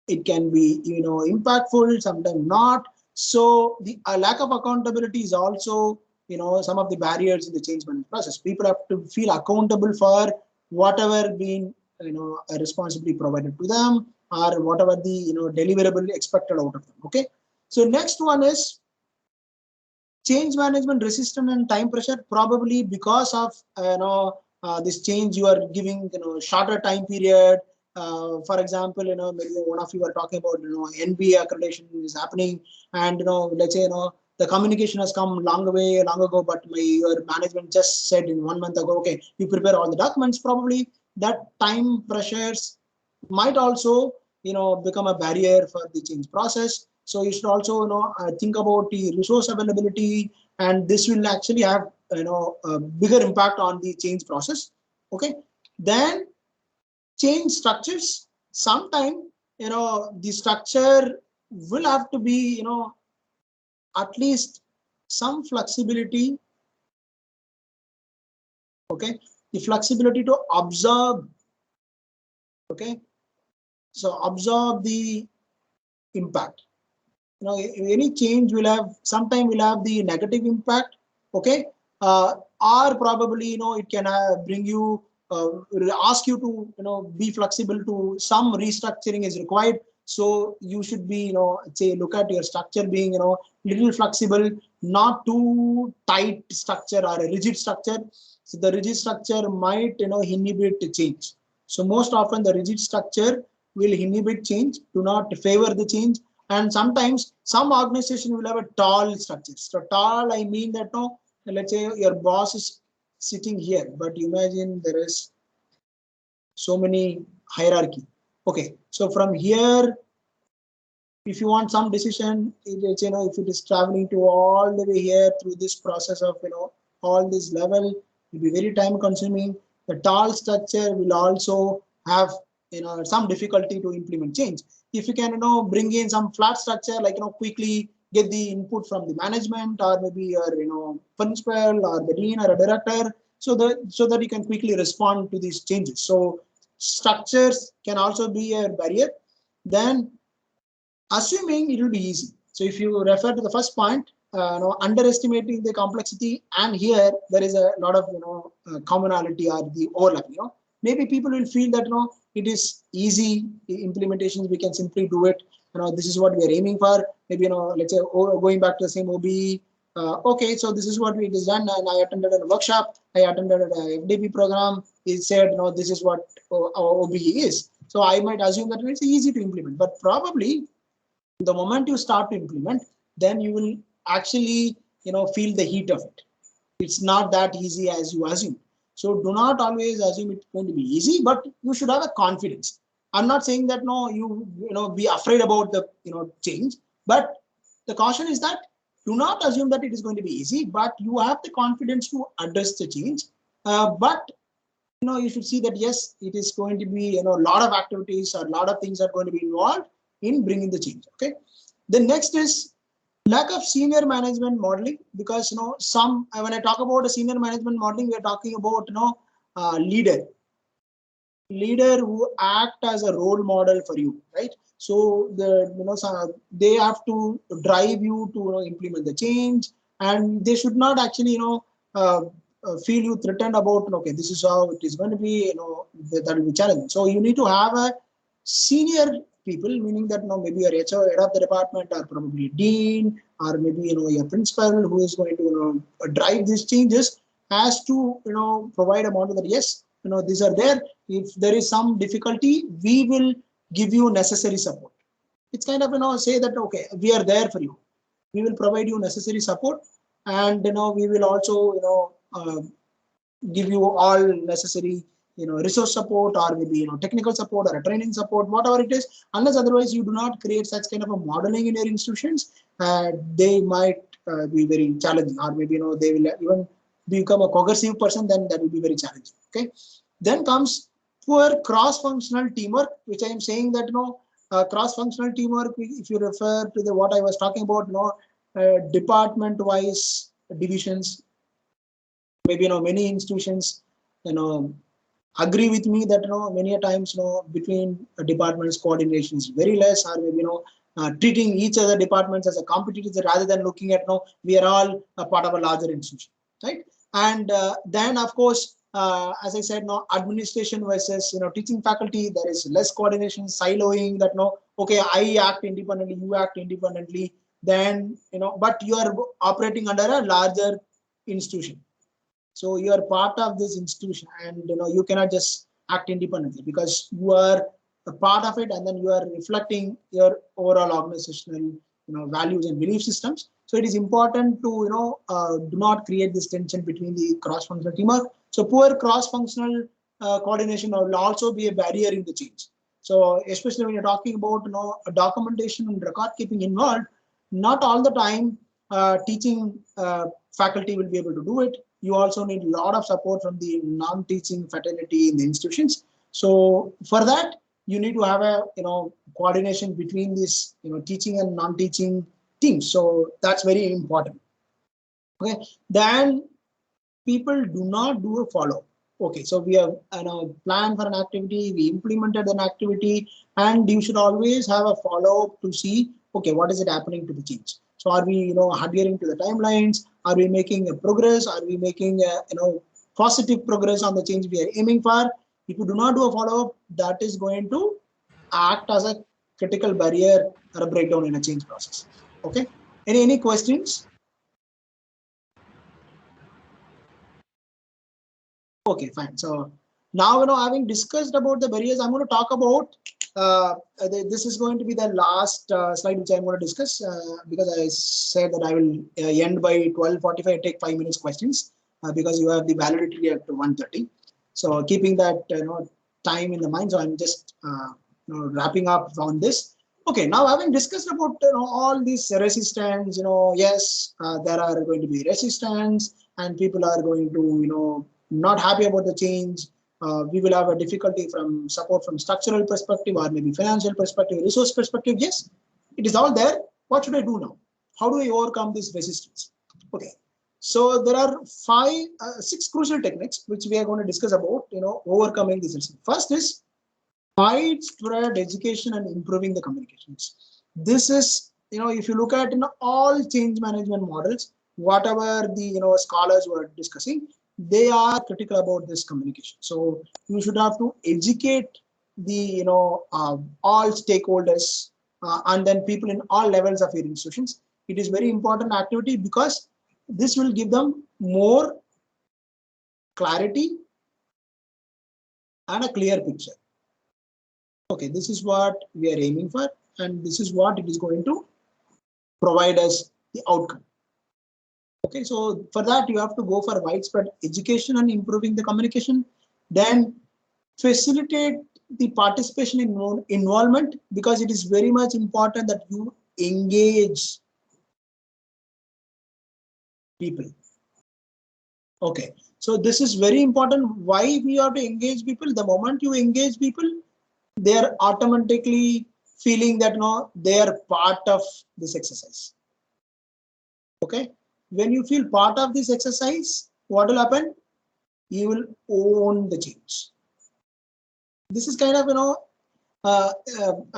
it can be, impactful, sometimes not. So the lack of accountability is also, some of the barriers in the change management process. People have to feel accountable for whatever being, responsibly provided to them, or whatever the, deliverable expected out of them. Okay. So next one is change management resistance and time pressure, probably because of, this change you are giving, shorter time period. For example, maybe one of you are talking about, NBA accreditation is happening, and let's say, the communication has come long ago, but your management just said in 1 month ago, okay, you prepare all the documents. Probably that time pressures might also, become a barrier for the change process. So you should also, think about the resource availability, and this will actually have, a bigger impact on the change process. Okay. Then change structures. Sometime, the structure will have to be, at least some flexibility. Okay. The flexibility to observe. Okay. So absorb the impact. Any change will have, sometime will have the negative impact. Okay. Or probably, it can bring you, ask you to, be flexible to some restructuring is required. So you should be, say, look at your structure being, little flexible, not too tight structure or a rigid structure. So the rigid structure might, inhibit change. So most often the rigid structure will inhibit change, do not favor the change. And sometimes some organization will have a tall structure. So tall, I mean that, let's say your boss is sitting here, but imagine there is so many hierarchy. Okay, so from here, if you want some decision, if it is traveling to all the way here through this process of, all this level, it will be very time consuming. The tall structure will also have, some difficulty to implement change. If you can, bring in some flat structure, like, quickly get the input from the management, or maybe your, principal or the dean or a director, so that you can quickly respond to these changes. So structures can also be a barrier. Then assuming it will be easy. So if you refer to the first point, underestimating the complexity, and here there is a lot of, commonality or the overlap. Maybe people will feel that, it is easy implementations, we can simply do it. This is what we are aiming for. Maybe, let's say, going back to the same OBE. Okay, so this is what we designed, and I attended a workshop. I attended a FDP program. It said, this is what our OBE is. So I might assume that it's easy to implement, but probably the moment you start to implement, then you will actually, feel the heat of it. It's not that easy as you assume. So do not always assume it's going to be easy, but you should have a confidence. I'm not saying that you be afraid about the change, but the caution is that do not assume that it is going to be easy, but you have the confidence to address the change. But you should see that yes, it is going to be a lot of activities, or a lot of things are going to be involved in bringing the change. Okay. The next is lack of senior management modeling, because when I talk about a senior management modeling, we are talking about leader who act as a role model for you, right? So they have to drive you to implement the change, and they should not actually feel you threatened about, okay, this is how it is going to be, that will be challenging. So you need to have a senior people, meaning that maybe your HR, head of the department, or probably dean, or maybe your principal, who is going to drive these changes, has to provide a model that yes, these are there. If there is some difficulty, we will give you necessary support. It's kind of say that okay, we are there for you. We will provide you necessary support, and we will also give you all necessary resource support, or maybe technical support, or a training support, whatever it is. Unless otherwise you do not create such kind of a modeling in your institutions, they might be very challenging, or maybe they will even become a coercive person. Then that will be very challenging. Okay. Then comes poor cross-functional teamwork, which I am saying that, cross-functional teamwork, if you refer to the what I was talking about, department-wise divisions, maybe, many institutions, agree with me that, many a times, between departments coordination is very less, or maybe, treating each other departments as a competitors rather than looking at, we are all a part of a larger institution, right? And then, of course, as I said, administration versus, teaching faculty, there is less coordination, siloing, that, okay, I act independently, you act independently, then, but you are operating under a larger institution. So you are part of this institution, and you cannot just act independently because you are a part of it, and then you are reflecting your overall organizational values and belief systems. So it is important to do not create this tension between the cross-functional teamwork. So poor cross-functional coordination will also be a barrier in the change. So especially when you're talking about documentation and record keeping involved, not all the time teaching faculty will be able to do it. You also need a lot of support from the non-teaching fraternity in the institutions. So for that, you need to have a coordination between these teaching and non-teaching teams. So that's very important. Okay, then people do not do a follow. Okay, so we have planned for an activity, we implemented an activity, and you should always have a follow-up to see, okay, what is it happening to the change? So are we adhering to the timelines? Are we making a progress? Are we making a positive progress on the change we are aiming for? If you do not do a follow-up, that is going to act as a critical barrier or a breakdown in a change process. Okay, any questions? Okay, fine. So now, having discussed about the barriers, I'm going to talk about, this is going to be the last slide which I'm going to discuss, because I said that I will end by 12:45, take 5 minutes questions, because you have the validity at 1:30. So keeping that time in the mind, so I'm just wrapping up on this. Okay, now having discussed about all these resistance, yes, there are going to be resistance, and people are going to not happy about the change. We will have a difficulty from support from structural perspective, or maybe financial perspective, resource perspective. Yes, it is all there. What should I do now? How do I overcome this resistance? Okay, so there are 6 crucial techniques which we are going to discuss about overcoming this resistance. First is widespread education and improving the communications. This is if you look at all change management models, whatever the scholars were discussing, they are critical about this communication. So you should have to educate the all stakeholders and then people in all levels of your institutions. It is very important activity because this will give them more clarity and a clear picture. Okay, this is what we are aiming for, and this is what it is going to provide us the outcome. Okay, so for that you have to go for widespread education and improving the communication. Then facilitate the participation in involvement, because it is very much important that you engage people. Okay, so this is very important. Why we have to engage people? The moment you engage people, they are automatically feeling that they are part of this exercise. Okay, when you feel part of this exercise, what will happen? You will own the change. This is kind of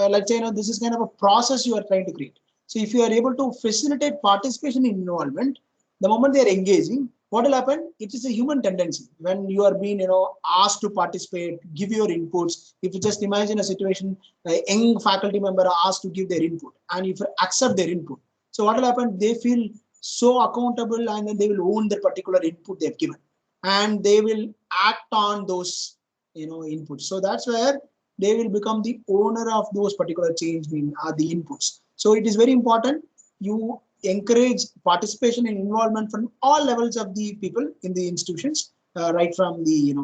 let's say this is kind of a process you are trying to create. So if you are able to facilitate participation in involvement, the moment they are engaging, what will happen? It is a human tendency when you are being asked to participate, give your inputs. If you just imagine a situation, a young faculty member are asked to give their input, and if you accept their input, so what will happen? They feel so accountable, and then they will own the particular input they have given, and they will act on those inputs. So that's where they will become the owner of those particular change, the inputs. So it is very important you encourage participation and involvement from all levels of the people in the institutions, right from the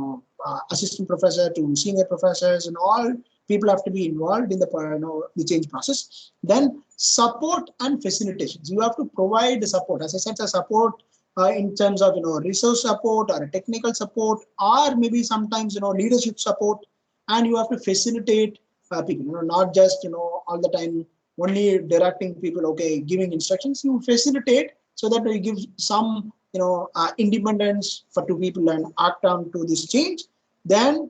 assistant professor to senior professors, and all people have to be involved in the change process. Then support and facilitations. You have to provide the support. As I said, the support in terms of resource support or technical support, or maybe sometimes leadership support. and you have to facilitate people, not just, all the time only directing people, okay, giving instructions. You facilitate so that you give some, independence for two people and act on to this change. Then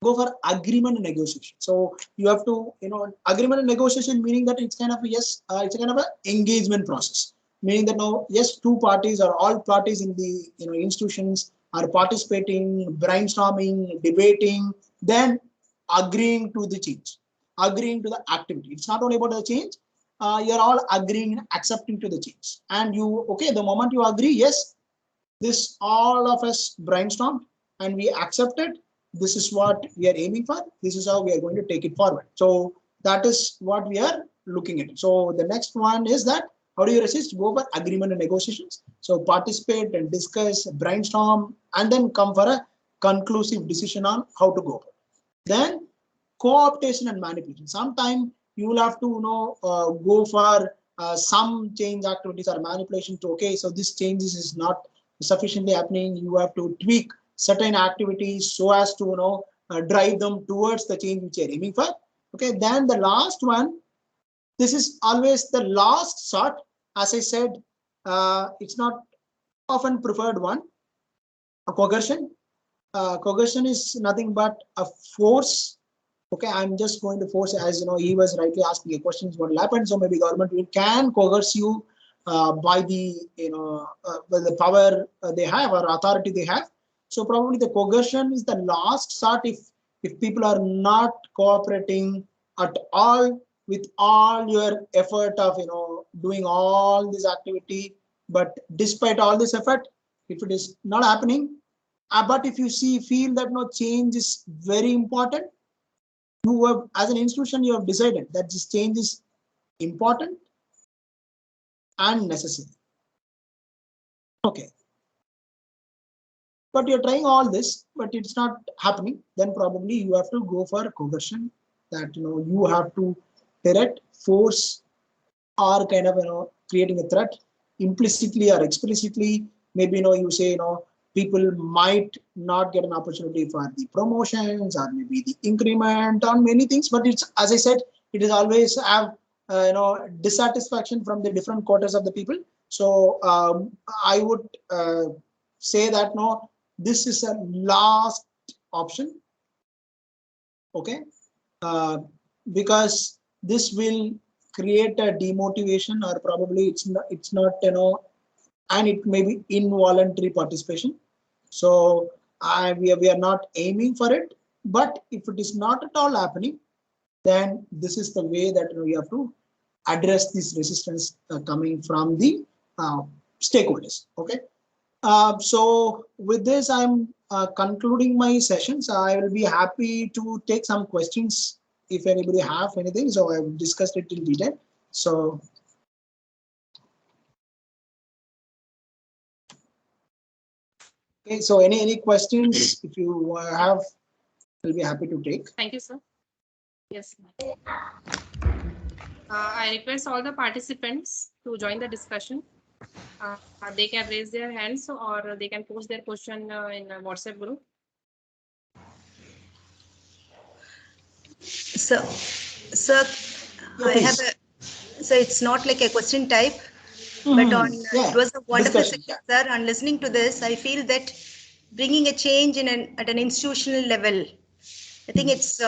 go for agreement and negotiation. So you have to, agreement and negotiation, meaning that it's kind of it's a kind of an engagement process, meaning that now, yes, two parties or all parties in the, institutions are participating, brainstorming, debating, then agreeing to the change, agreeing to the activity. It's not only about the change. You're all agreeing and accepting to the change. And you, okay, the moment you agree, yes, this all of us brainstormed and we accepted. This is what we are aiming for. This is how we are going to take it forward. So that is what we are looking at. So the next one is that how do you resist? Go for agreement and negotiations. So participate and discuss, brainstorm, and then come for a conclusive decision on how to go. Then co-optation and manipulation. Sometimes you will have to, go for some change activities or manipulation to, okay, so this changes is not sufficiently happening. You have to tweak certain activities so as to, drive them towards the change which you're aiming for. Okay, then the last one, this is always the last sort. As I said, it's not often preferred one. A coercion. Coercion is nothing but a force. Okay, I'm just going to force, as he was rightly asking a question, what will happen. So maybe government can coerce you by the, by the power they have or authority they have. So probably the coercion is the last sort if people are not cooperating at all with all your effort of, doing all this activity. But despite all this effort, if it is not happening, but if you feel that no change is very important, you have, as an institution, you have decided that this change is important and necessary. Okay. But you're trying all this, but it's not happening. Then probably you have to go for coercion, that, you have to direct, force, or kind of, creating a threat implicitly or explicitly. Maybe, you say, people might not get an opportunity for the promotions or maybe the increment on many things. But it's, as I said, it is always have, dissatisfaction from the different quarters of the people. So I would say that no, this is a last option. Okay, because this will create a demotivation, or probably it's not, and it may be involuntary participation. So we are not aiming for it. But if it is not at all happening, then this is the way that we have to address this resistance coming from the stakeholders. Okay. So with this, I'm concluding my sessions. I will be happy to take some questions if anybody have anything. So I've discussed it in detail. So okay, so any questions if you have, I'll be happy to take. Thank you, sir. Yes. I request all the participants to join the discussion. They can raise their hands or they can post their question in a WhatsApp group. So I have a, so it's not like a question type, but on it was a wonderful session, sir. On listening to this, I feel that bringing a change at an institutional level, I think it's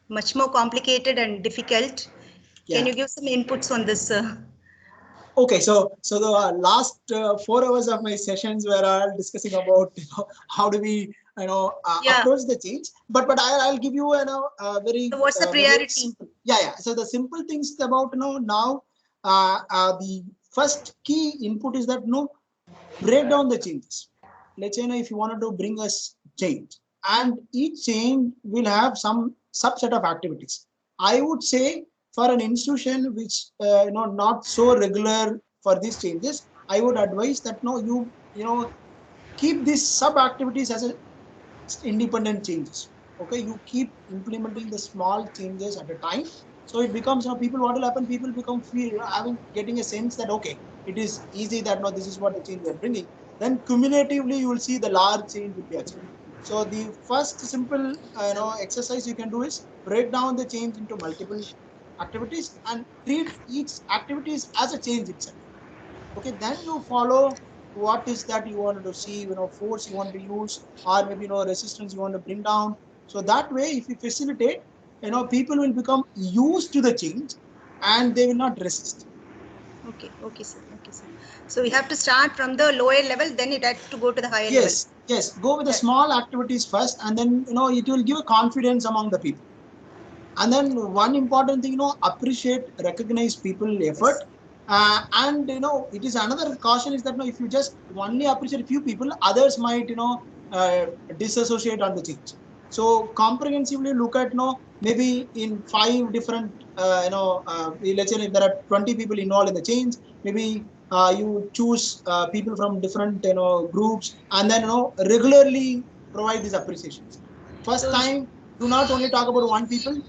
much more complicated and difficult. Can you give some inputs on this, sir? Okay, so the last 4 hours of my sessions were all discussing about how do we approach the change. But I'll give you a very. So what's the priority? So the simple things about now the first key input is that break down the changes. Let's say if you wanted to bring us change, and each change will have some subset of activities. I would say for an institution which not so regular for these changes, I would advise that you keep these sub activities as independent changes. Okay, you keep implementing the small changes at a time. So it becomes people, what will happen? People become getting a sense that okay, it is easy that this is what the change we are bringing. Then cumulatively you will see the large change will be achieved. So the first simple exercise you can do is break down the change into multiple activities and treat each activities as a change itself. Okay, then you follow what is that you want to see, force you want to use, or maybe resistance you want to bring down. So that way, if you facilitate, people will become used to the change and they will not resist. Okay, sir. So we have to start from the lower level, then it has to go to the higher level. Yes, go with the small activities first, and then it will give confidence among the people. And then one important thing, appreciate, recognize people effort. And it is another caution is that if you just only appreciate a few people, others might disassociate on the change. So comprehensively look at maybe in 5 different let's say if there are 20 people involved in the change, maybe you choose people from different groups, and then regularly provide these appreciations. First time, do not only talk about one people,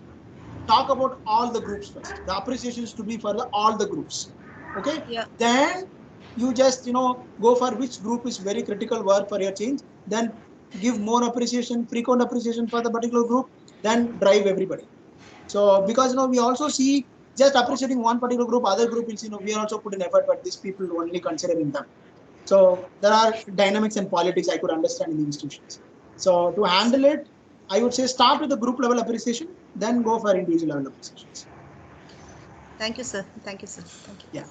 talk about all the groups first. The appreciation is to be for all the groups. Okay. Yeah. Then you just go for which group is very critical work for your change. Then give more appreciation, frequent appreciation for the particular group. Then drive everybody. So because we also see just appreciating one particular group, other group will see we are also put in effort, but these people only considering them. So there are dynamics and politics I could understand in the institutions. So to handle it, I would say start with the group level appreciation, then go for individual level appreciations. Thank you, sir. Thank you. Yeah.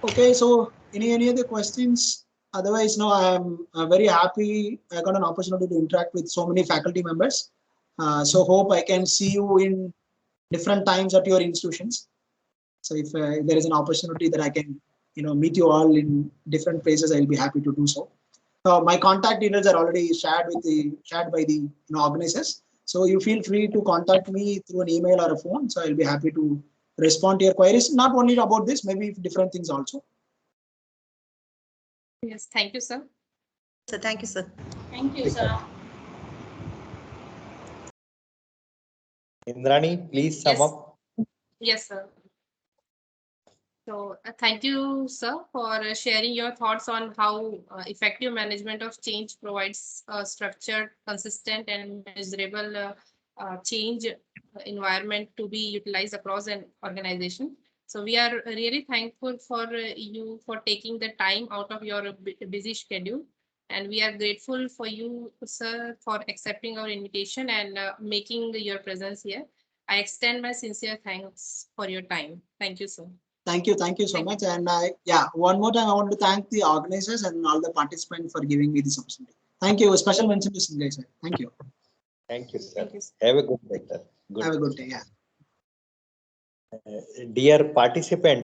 Okay, so any other questions? Otherwise, no, I am very happy. I got an opportunity to interact with so many faculty members. So hope I can see you in different times at your institutions. So if there is an opportunity that I can, meet you all in different places, I'll be happy to do so. My contact details are already shared by the organizers. So you feel free to contact me through an email or a phone. So I'll be happy to respond to your queries, not only about this, maybe different things also. Yes, thank you, sir. So thank you, sir. Thank you, sir. Indrani, please sum up. Yes, sir. So thank you, sir, for sharing your thoughts on how effective management of change provides a structured, consistent, and measurable change environment to be utilized across an organization. So we are really thankful for you for taking the time out of your busy schedule. And we are grateful for you, sir, for accepting our invitation and making your presence here. I extend my sincere thanks for your time. Thank you, sir. Thank you so much. And one more time, I want to thank the organizers and all the participants for giving me this opportunity. Thank you. A special mention to Sanjay sir. Thank you. Thank you, sir. Thank you, sir. Have a good day, sir. Have a good day. Yeah. Dear participants,